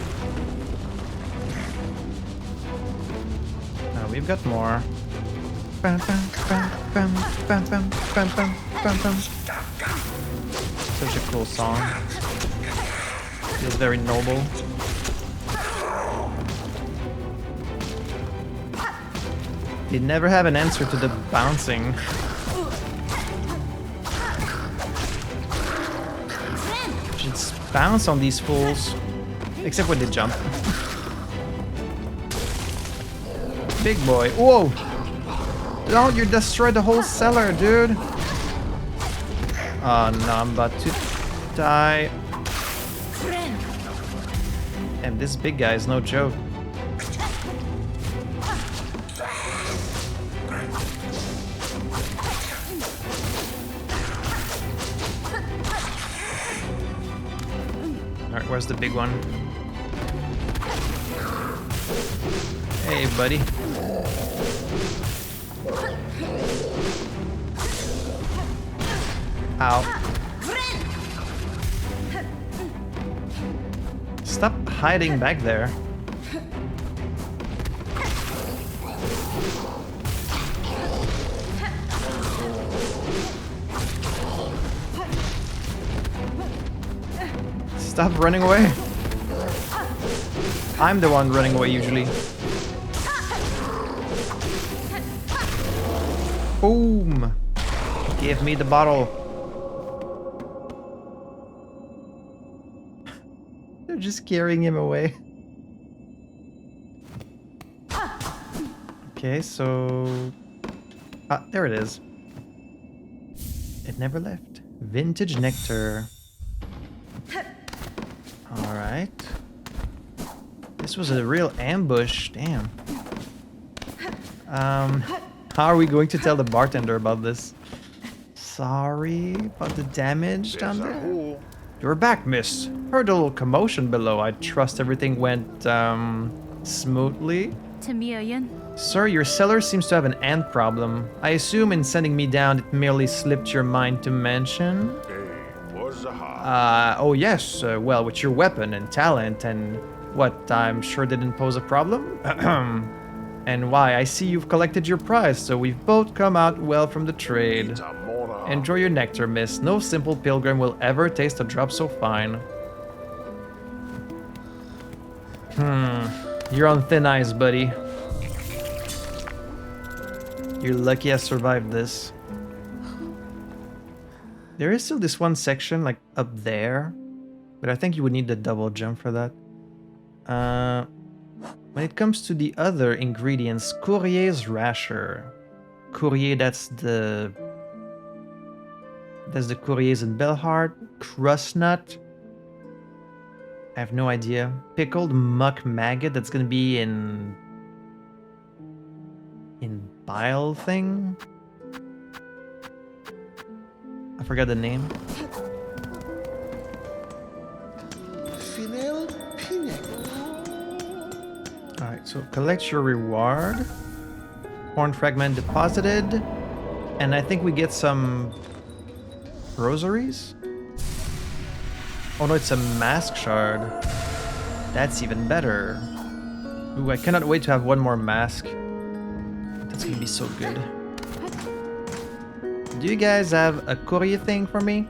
Oh, we've got more. Such a cool song. Feels very noble. You never have an answer to the bouncing. Just bounce on these fools. Except when they jump. Big boy. Whoa! Don't you destroy the whole cellar, dude. Oh no, I'm about to die. And this big guy is no joke. Alright, where's the big one? Hey, buddy. Ow. Stop hiding back there. Stop running away. I'm the one running away usually. Boom! Give me the bottle. They're just carrying him away. Okay, so... Ah, there it is. It never left. Vintage nectar. Alright. This was a real ambush, damn. How are we going to tell the bartender about this? Sorry about the damage down there. You're back, miss. Heard a little commotion below. I trust everything went, smoothly. Sir, your cellar seems to have an ant problem. I assume in sending me down, it merely slipped your mind to mention. Oh yes, well, with your weapon and talent and what I'm sure didn't pose a problem. And why, I see you've collected your prize, so we've both come out well from the trade. Enjoy your nectar, miss. No simple pilgrim will ever taste a drop so fine. You're on thin ice, buddy. You're lucky I survived this. There is still this one section, like, up there. But I think you would need the double jump for that. When it comes to the other ingredients, Courrier's Rasher. Courrier, that's the Courriers in Belhart. Crustnut. I have no idea. Pickled Muck Maggot, that's gonna be in Bile thing? I forgot the name. Alright, so collect your reward. Horn fragment deposited. And I think we get some rosaries? Oh no, it's a mask shard. That's even better. Ooh, I cannot wait to have one more mask. That's gonna be so good. Do you guys have a courier thing for me?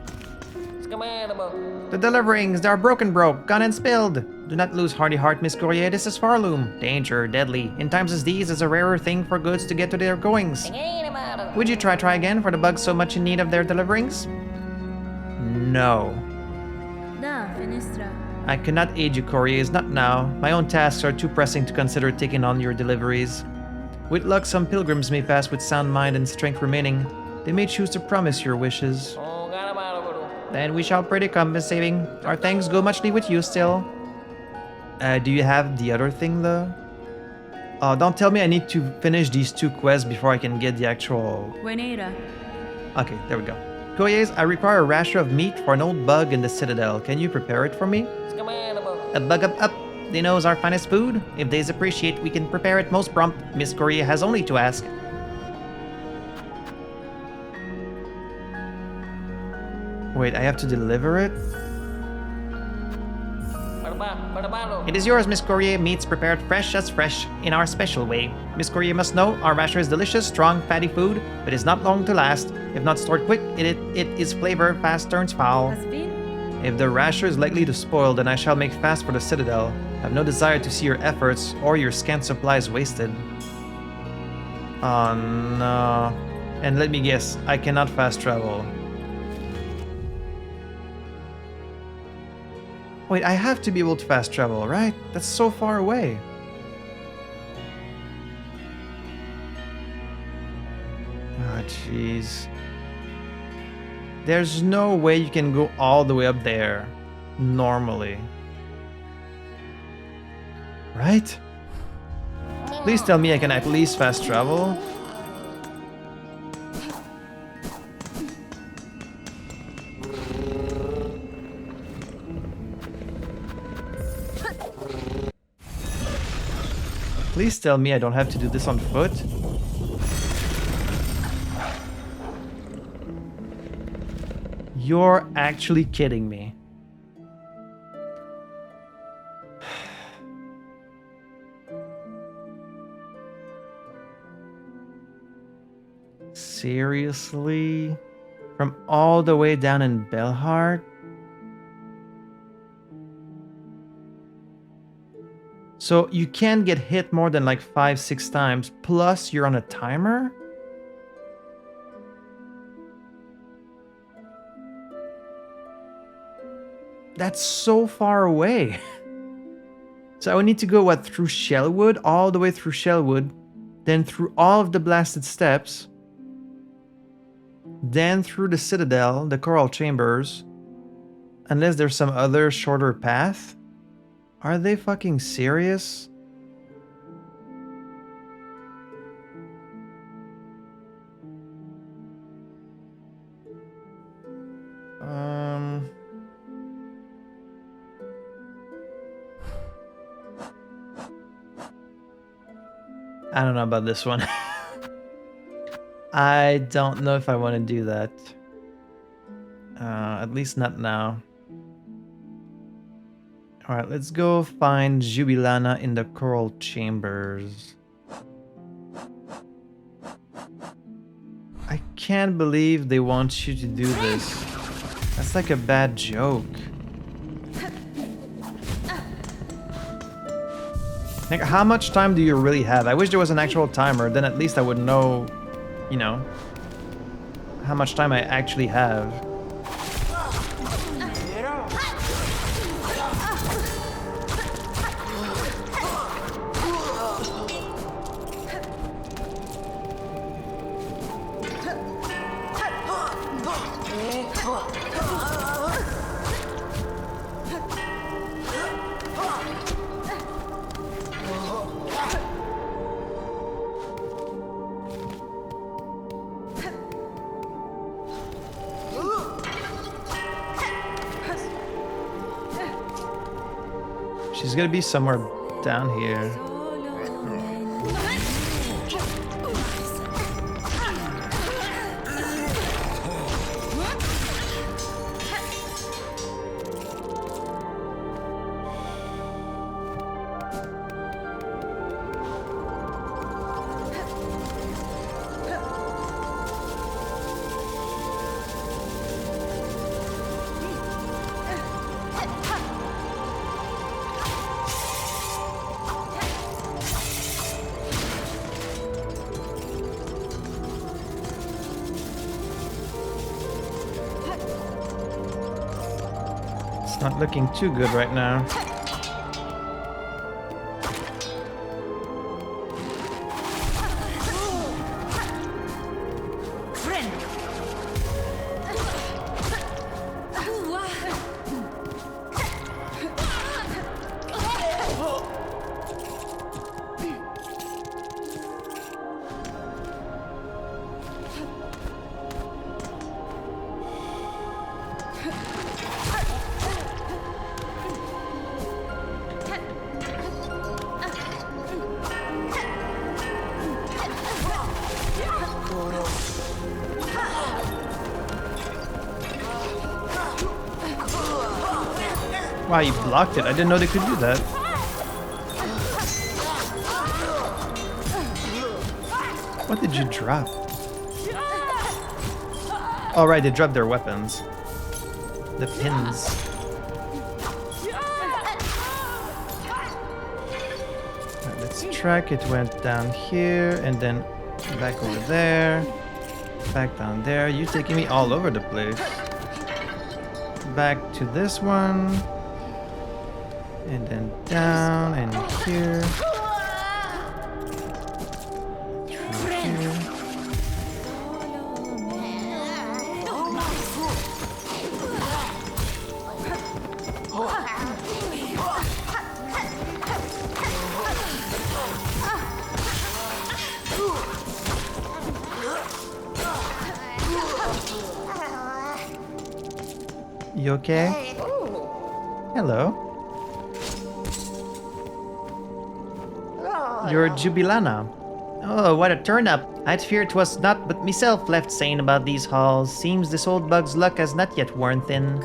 The deliverings, they are broken, gone and spilled. Do not lose hearty heart, Miss Courier. This is Farloom. Danger, deadly. In times as these, is a rarer thing for goods to get to their goings. Would you try again for the bugs so much in need of their deliverings? No. I cannot aid you, couriers, not now. My own tasks are too pressing to consider taking on your deliveries. With luck, some pilgrims may pass with sound mind and strength remaining. They may choose to promise your wishes. Then we shall pray to compensating. Our thanks go muchly with you still. Do you have the other thing though? Oh, don't tell me I need to finish these two quests before I can get the actual... Okay, there we go. Couriers, I require a rasher of meat for an old bug in the Citadel. Can you prepare it for me? A bug up. They know our finest food. If they appreciate, we can prepare it most prompt. Miss Courier has only to ask. Wait, I have to deliver it? It is yours, Miss Courier. Meats prepared fresh as fresh, in our special way. Miss Courier must know our rasher is delicious, strong, fatty food, but is not long to last. If not stored quick, it is flavor fast turns foul. If the rasher is likely to spoil, then I shall make fast for the Citadel. I have no desire to see your efforts or your scant supplies wasted. Oh no. And let me guess, I cannot fast travel. Wait, I have to be able to fast travel, right? That's so far away. Ah, jeez. There's no way you can go all the way up there normally. Right? Please tell me I can at least fast travel. Please tell me I don't have to do this on foot. You're actually kidding me. Seriously? From all the way down in Belhart? So you can't get hit more than like 5-6 times, plus you're on a timer? That's so far away. So I would need to go, what, through Shellwood? All the way through Shellwood. Then through all of the blasted steps. Then through the Citadel, the Coral Chambers. Unless there's some other shorter path. Are they fucking serious? I don't know about this one. I don't know if I want to do that. At least not now. Alright, let's go find Jubilana in the Coral Chambers. I can't believe they want you to do this. That's like a bad joke. Like, how much time do you really have? I wish there was an actual timer, then at least I would know, you know, how much time I actually have. She's gonna be somewhere down here. Not looking too good right now. Wow, you blocked it. I didn't know they could do that. What did you drop? Oh, right, they dropped their weapons. The pins. Right, let's track. It went down here and then back over there. Back down there. You're taking me all over the place. Back to this one. And then down and here. Through here. You okay? Hello. You're Jubilana. Oh, what a turn-up. I'd fear 'twas not but myself left sane about these halls. Seems this old bug's luck has not yet worn thin.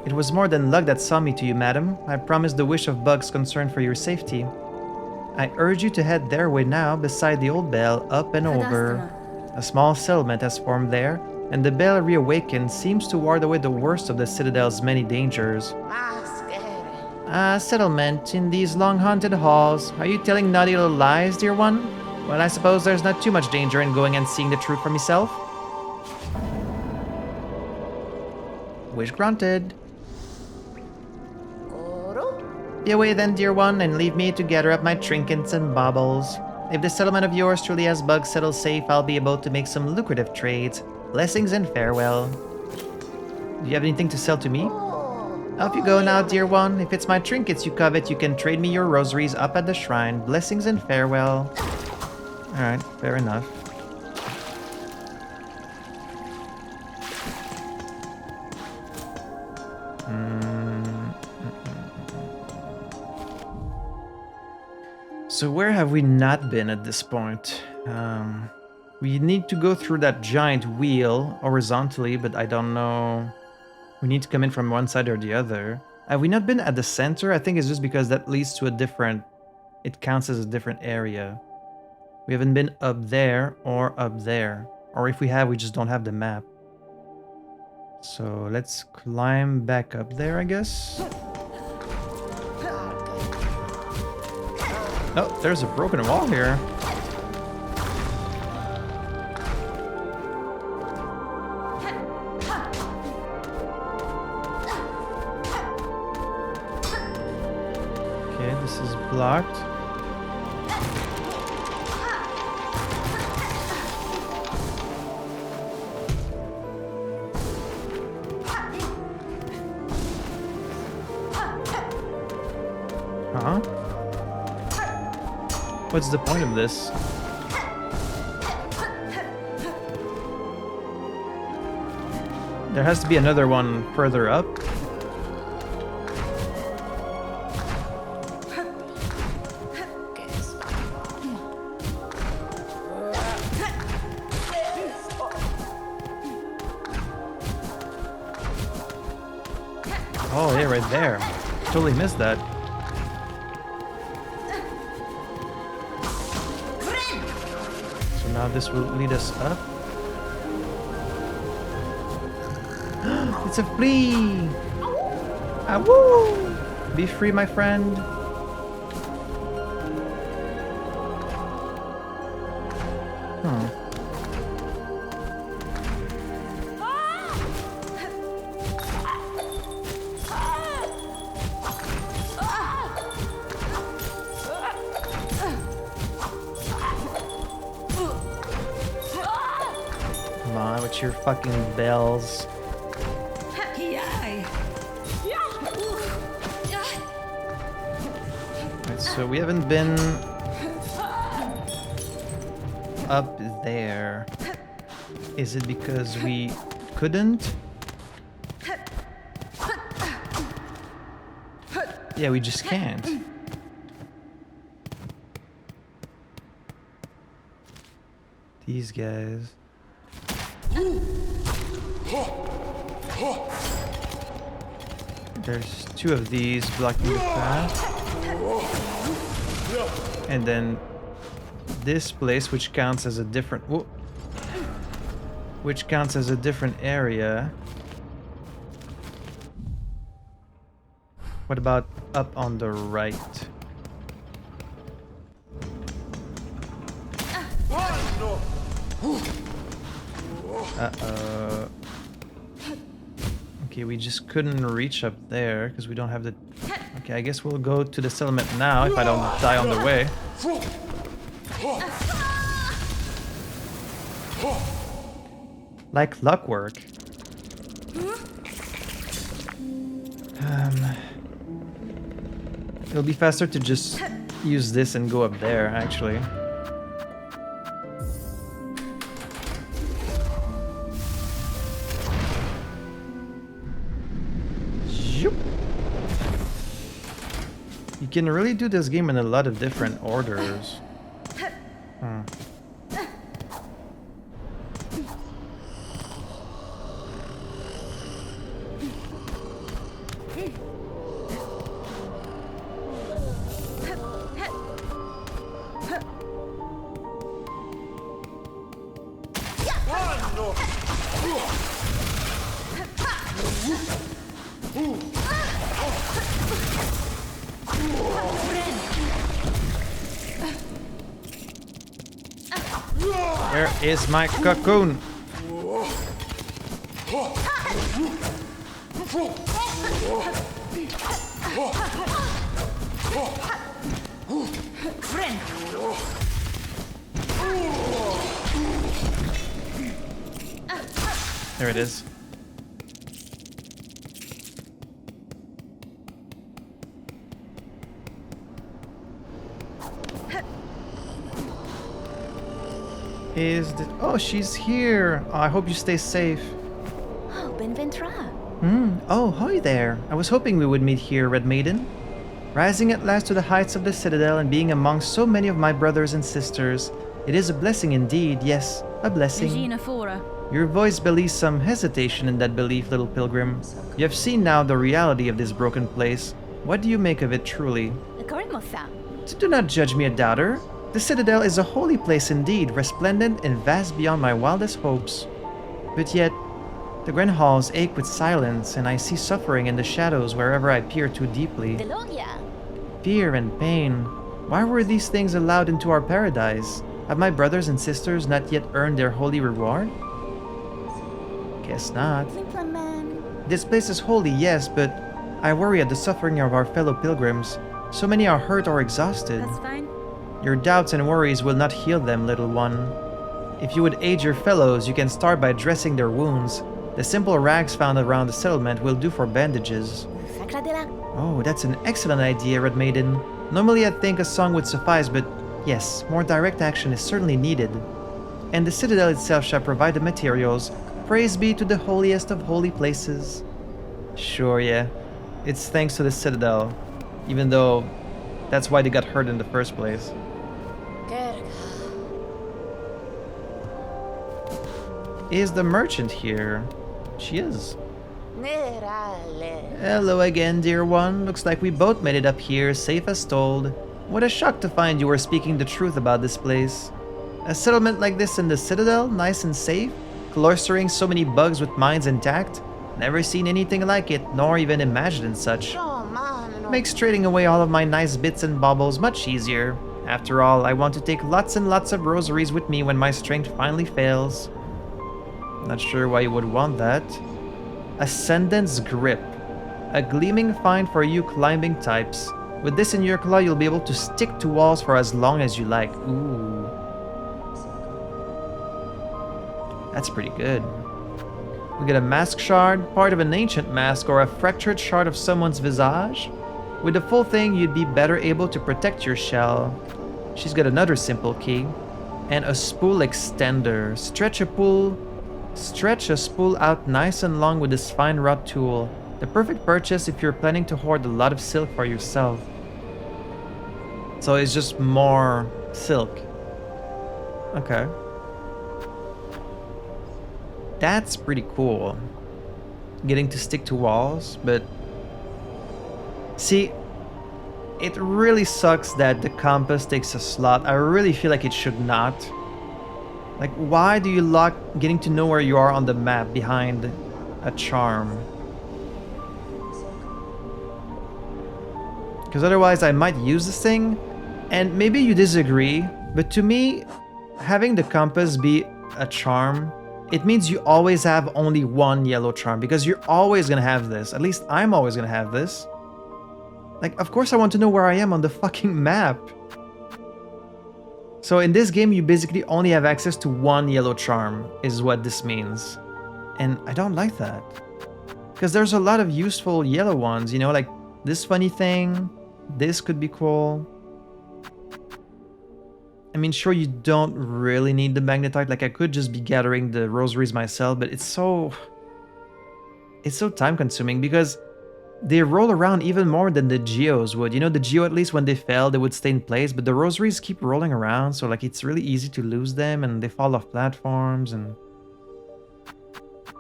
It was more than luck that saw me to you, madam. I promised the wish of bugs concerned for your safety. I urge you to head their way now, beside the old bell, up and over. A small settlement has formed there, and the bell reawakened seems to ward away the worst of the citadel's many dangers. Settlement in these long haunted halls. Are you telling naughty little lies, dear one? Well, I suppose there's not too much danger in going and seeing the truth for myself. Wish granted. Be away then, dear one, and leave me to gather up my trinkets and baubles. If this settlement of yours truly has bugs settled safe, I'll be able to make some lucrative trades. Blessings and farewell. Do you have anything to sell to me? Off you go now, dear one. If it's my trinkets you covet, you can trade me your rosaries up at the shrine. Blessings and farewell. Alright, fair enough. So where have we not been at this point? We need to go through that giant wheel horizontally, but I don't know. We need to come in from one side or the other. Have we not been at the center? I think it's just because that leads to a different... It counts as a different area. We haven't been up there or up there. Or if we have, we just don't have the map. So let's climb back up there, I guess. Oh, there's a broken wall here. Okay, this is blocked. Huh? What's the point of this? There has to be another one further up. Oh, yeah, right there. Totally missed that. Now this will lead us up. It's a flea! Ah, woo! Be free, my friend. With your fucking bells. Right, so we haven't been up there. Is it because we couldn't? Yeah, we just can't. These guys. There's two of these blocking the path. And then this place, which counts as a different... Whoa, which counts as a different area. What about up on the right? Uh-oh. Okay, we just couldn't reach up there because we don't have the... Okay, I guess we'll go to the settlement now if I don't die on the way. Like clockwork. It'll be faster to just use this and go up there, actually. You can really do this game in a lot of different orders. Hmm. Where is my cocoon? There it is. Oh, she's here. Oh, I hope you stay safe. Oh, Benventra. Oh, hi there. I was hoping we would meet here, Red Maiden. Rising at last to the heights of the Citadel and being among so many of my brothers and sisters, it is a blessing indeed, yes, a blessing. Regina Fora. Your voice belies some hesitation in that belief, little pilgrim. You have seen now the reality of this broken place. What do you make of it truly? Do not judge me a doubter. The Citadel is a holy place indeed, resplendent and vast beyond my wildest hopes. But yet, the grand halls ache with silence, and I see suffering in the shadows wherever I peer too deeply. Fear and pain. Why were these things allowed into our paradise? Have my brothers and sisters not yet earned their holy reward? Guess not. This place is holy, yes, but I worry at the suffering of our fellow pilgrims. So many are hurt or exhausted. That's fine. Your doubts and worries will not heal them, little one. If you would aid your fellows, you can start by dressing their wounds. The simple rags found around the settlement will do for bandages. Oh, that's an excellent idea, Red Maiden. Normally I'd think a song would suffice, but yes, more direct action is certainly needed. And the Citadel itself shall provide the materials. Praise be to the holiest of holy places. Sure, yeah. It's thanks to the Citadel, even though that's why they got hurt in the first place. Is the merchant here? She is. Hello again, dear one. Looks like we both made it up here, safe as told. What a shock to find you were speaking the truth about this place. A settlement like this in the Citadel, nice and safe, cloistering so many bugs with minds intact. Never seen anything like it, nor even imagined such. Makes trading away all of my nice bits and baubles much easier. After all, I want to take lots and lots of rosaries with me when my strength finally fails. Not sure why you would want that. Ascendant's Grip. A gleaming find for you climbing types. With this in your claw, you'll be able to stick to walls for as long as you like. Ooh. That's pretty good. We get a mask shard, part of an ancient mask, or a fractured shard of someone's visage. With the full thing, you'd be better able to protect your shell. She's got another simple key. And a spool extender. Stretch a spool out nice and long with this fine wrought tool. The perfect purchase if you're planning to hoard a lot of silk for yourself. So it's just more silk. Okay. That's pretty cool. Getting to stick to walls, but... See, it really sucks that the compass takes a slot. I really feel like it should not. Like, why do you lock getting to know where you are on the map behind a charm? Because otherwise I might use this thing, and maybe you disagree, but to me, having the compass be a charm, it means you always have only one yellow charm, because you're always gonna have this. At least I'm always gonna have this. Like, of course I want to know where I am on the fucking map. So in this game, you basically only have access to one yellow charm, is what this means. And I don't like that. Because there's a lot of useful yellow ones, you know, like this funny thing, this could be cool. I mean, sure, you don't really need the magnetite, like I could just be gathering the rosaries myself, but it's so time consuming because They roll around even more than the geos would. You know, the geo, at least when they fell, they would stay in place, but the rosaries keep rolling around, so like it's really easy to lose them, and they fall off platforms, and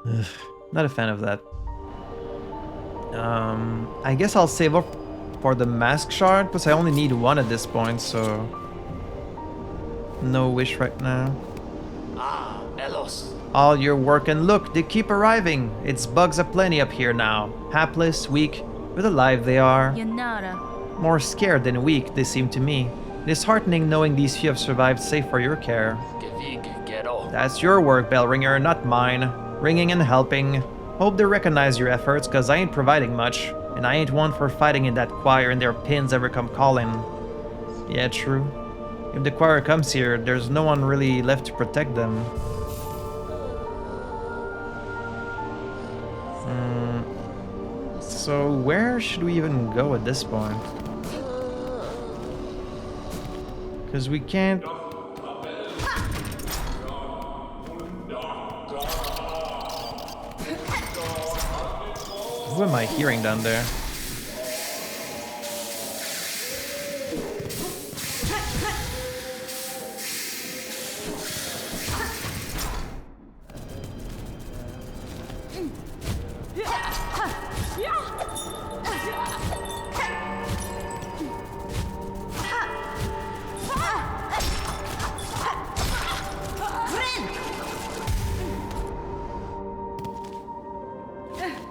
ugh, not a fan of that. I guess I'll save up for the mask shard, plus I only need one at this point, so no wish right now. Ah, Elos. All your work and look, they keep arriving. It's bugs aplenty up here now. Hapless, weak, but alive they are. Yanara. More scared than weak, they seem to me. Disheartening knowing these few have survived safe for your care. That's your work, Bellringer, not mine. Ringing and helping. Hope they recognize your efforts, cause I ain't providing much. And I ain't one for fighting in that choir and their pins ever come calling. Yeah, true. If the choir comes here, there's no one really left to protect them. So where should we even go at this point? Because we can't... Who am I hearing down there?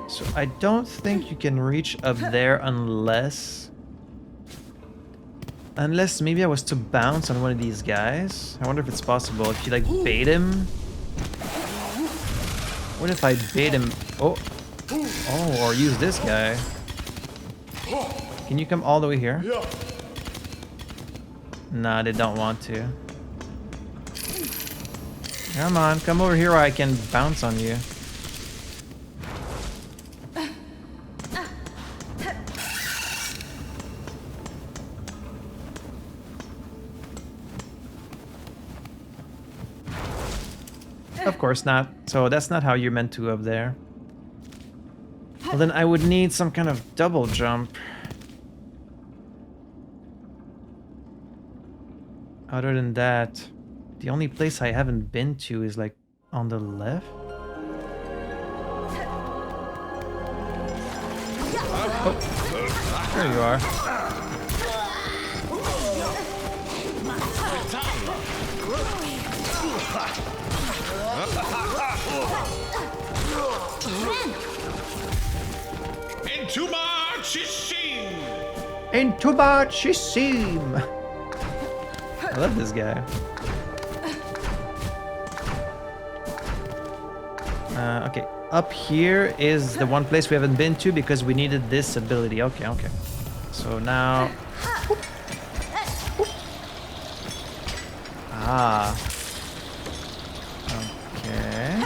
So I don't think you can reach up there unless maybe I was to bounce on one of these guys. I wonder if it's possible if you like bait him. What if I bait him? Oh, or use this guy. Can you come all the way here? Nah, they don't want to. Come on, come over here where I can bounce on you. Of course not. So that's not how you're meant to up there. Well, then I would need some kind of double jump. Other than that, the only place I haven't been to is like on the left. Oh, there you are. Intuba Chisim! I love this guy. Okay, up here is the one place we haven't been to because we needed this ability. Okay. So now... Ah. Okay.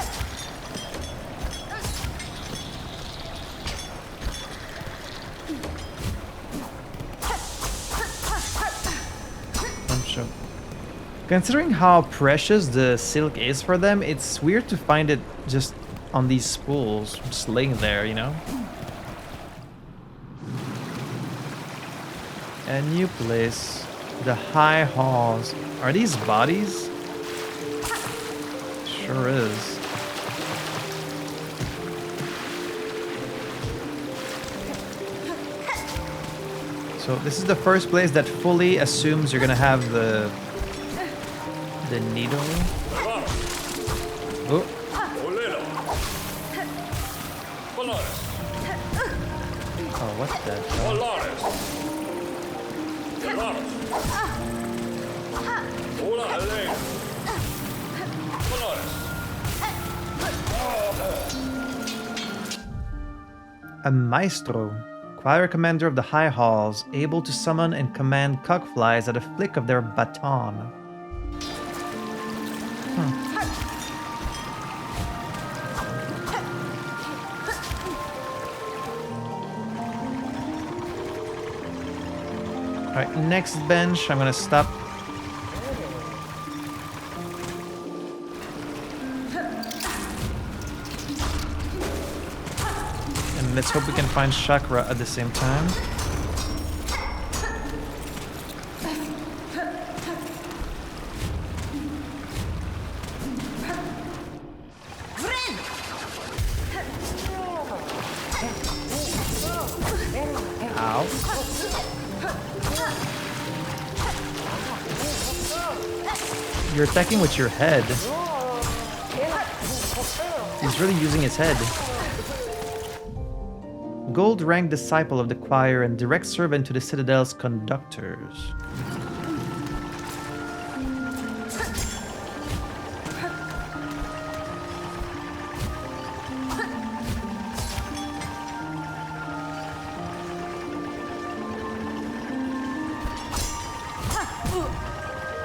Considering how precious the silk is for them, it's weird to find it just on these spools, just laying there, you know? A new place. The high halls. Are these bodies? Sure is. So this is the first place that fully assumes you're gonna have the needle. Oh. Oh, what the hell? A maestro, choir commander of the high halls, able to summon and command cuckflies at a flick of their baton. Alright, next bench, I'm gonna stop. And And let's hope we can find chakra at the same time. Ow. You're attacking with your head. He's really using his head. Gold rank disciple of the choir and direct servant to the Citadel's conductors.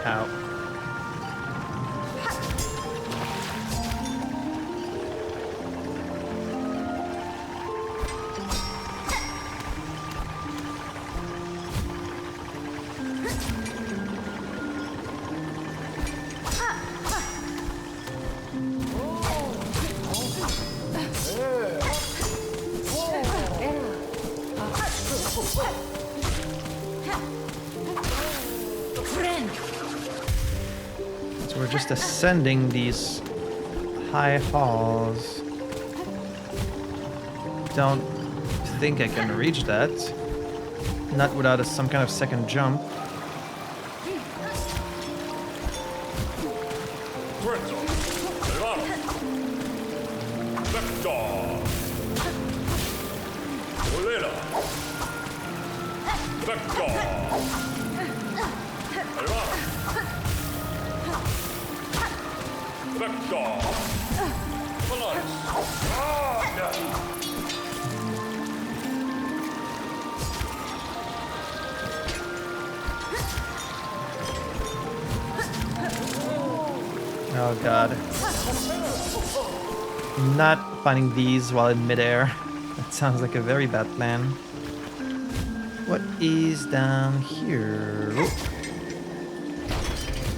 Ow. So we're just ascending these high halls. Don't think I can reach that. Not without some kind of second jump. Oh god. Not finding these while in midair. That sounds like a very bad plan. What is down here? Oh.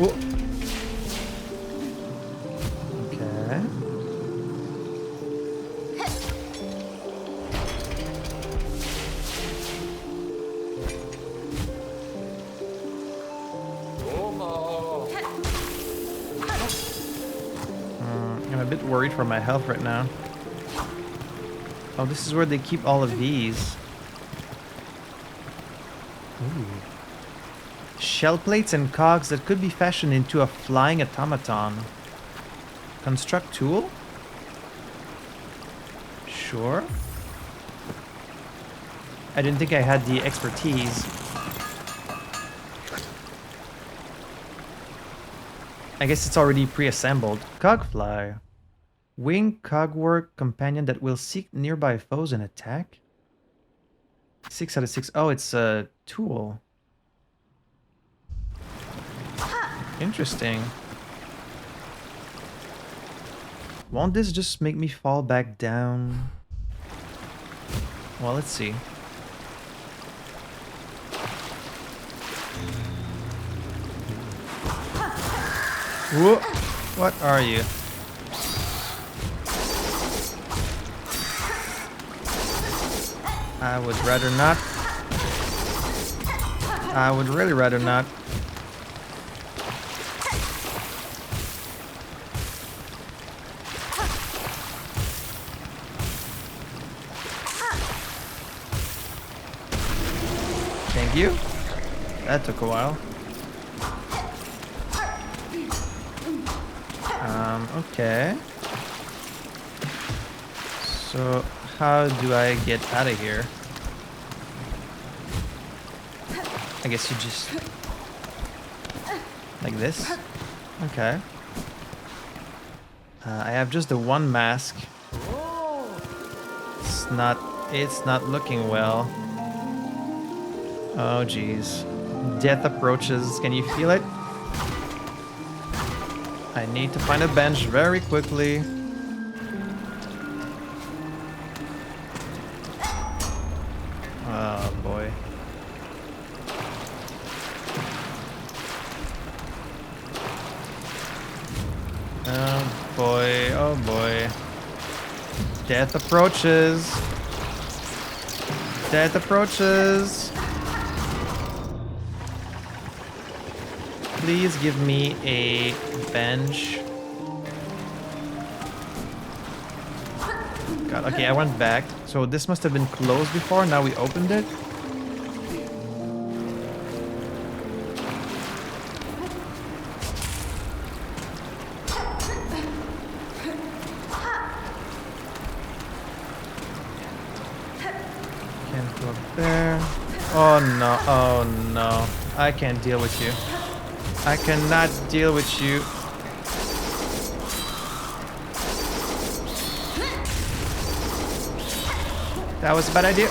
Oh. Okay. I'm a bit worried for my health right now. Oh, this is where they keep all of these. Ooh. Shell plates and cogs that could be fashioned into a flying automaton. Construct tool? Sure. I didn't think I had the expertise. I guess it's already pre-assembled. Cogfly. Wing cogwork companion that will seek nearby foes and attack. 6 out of 6. Oh, it's a tool. Interesting. Won't this just make me fall back down? Well, let's see. Whoa! What are you? I would rather not. I would really rather not. Thank you. That took a while. Okay. So, how do I get out of here? I guess you just... like this? Okay. I have just the one mask. It's not looking well. Oh, jeez. Death approaches. Can you feel it? I need to find a bench very quickly. Oh, boy. Oh, boy. Oh, boy. Death approaches. Death approaches. Please give me a bench. God, okay, I went back. So this must have been closed before. Now we opened it. Can't go up there. Oh no, oh no. I can't deal with you. I cannot deal with you. That was a bad idea.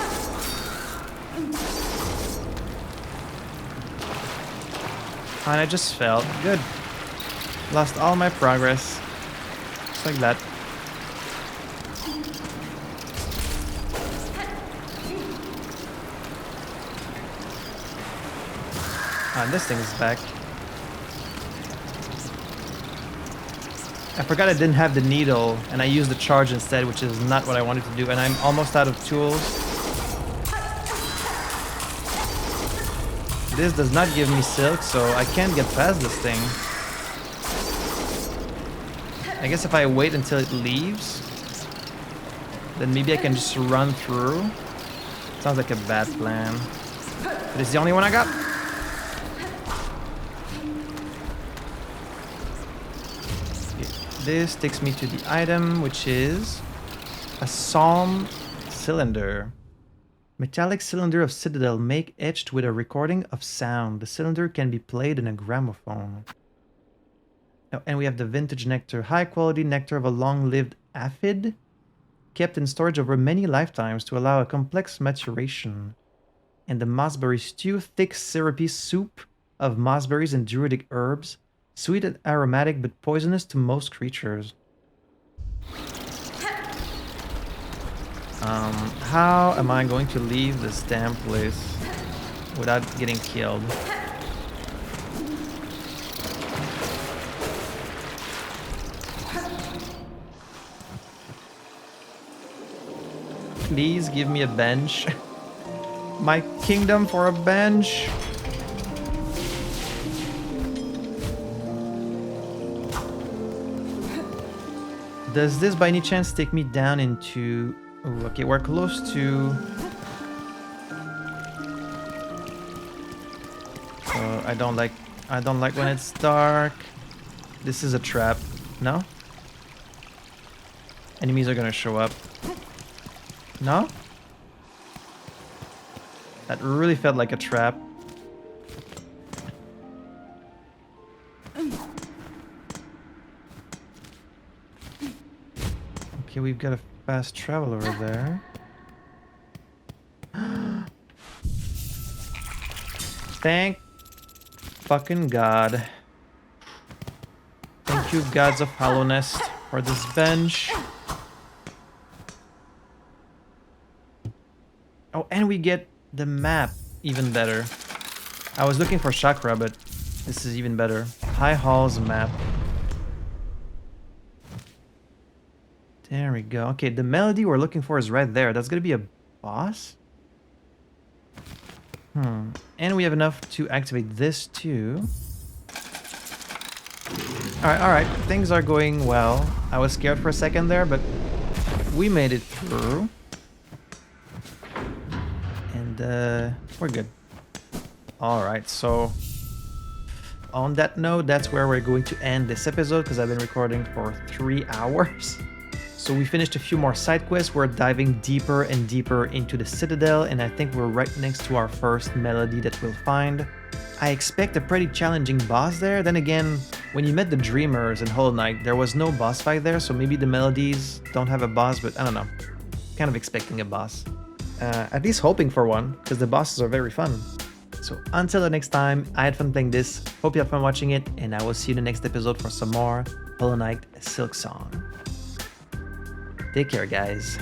And I just fell. Good. Lost all my progress. Just like that. Ah, this thing is back. I forgot I didn't have the needle, and I used the charge instead, which is not what I wanted to do, and I'm almost out of tools. This does not give me silk, so I can't get past this thing. I guess if I wait until it leaves, then maybe I can just run through. Sounds like a bad plan. But it's the only one I got. This takes me to the item, which is a psalm cylinder. Metallic cylinder of citadel make etched with a recording of sound. The cylinder can be played in a gramophone. Oh, and we have the vintage nectar. High quality nectar of a long-lived aphid, kept in storage over many lifetimes to allow a complex maturation. And the mossberry stew, thick syrupy soup of mossberries and druidic herbs. Sweet and aromatic, but poisonous to most creatures. How am I going to leave this damn place without getting killed? Please give me a bench. My kingdom for a bench. Does this by any chance take me down into... Ooh, okay, we're close to... I don't like when it's dark. This is a trap. No? Enemies are gonna show up. No? That really felt like a trap. Okay, we've got a fast travel over there. Thank fucking God. Thank you, gods of hollowness, for this bench. Oh, and we get the map even better. I was looking for chakra, but this is even better. High Hall's map. There we go. Okay, the melody we're looking for is right there. That's gonna be a boss? And we have enough to activate this too. Alright. Things are going well. I was scared for a second there, but we made it through. And we're good. Alright, so on that note, that's where we're going to end this episode because I've been recording for 3 hours. So we finished a few more side quests. We're diving deeper and deeper into the Citadel, and I think we're right next to our first melody that we'll find. I expect a pretty challenging boss there. Then again, when you met the Dreamers in Hollow Knight, there was no boss fight there, so maybe the melodies don't have a boss, but I don't know. Kind of expecting a boss. At least hoping for one, because the bosses are very fun. So until the next time, I had fun playing this. Hope you had fun watching it, and I will see you in the next episode for some more Hollow Knight SILKSONG. Take care, guys.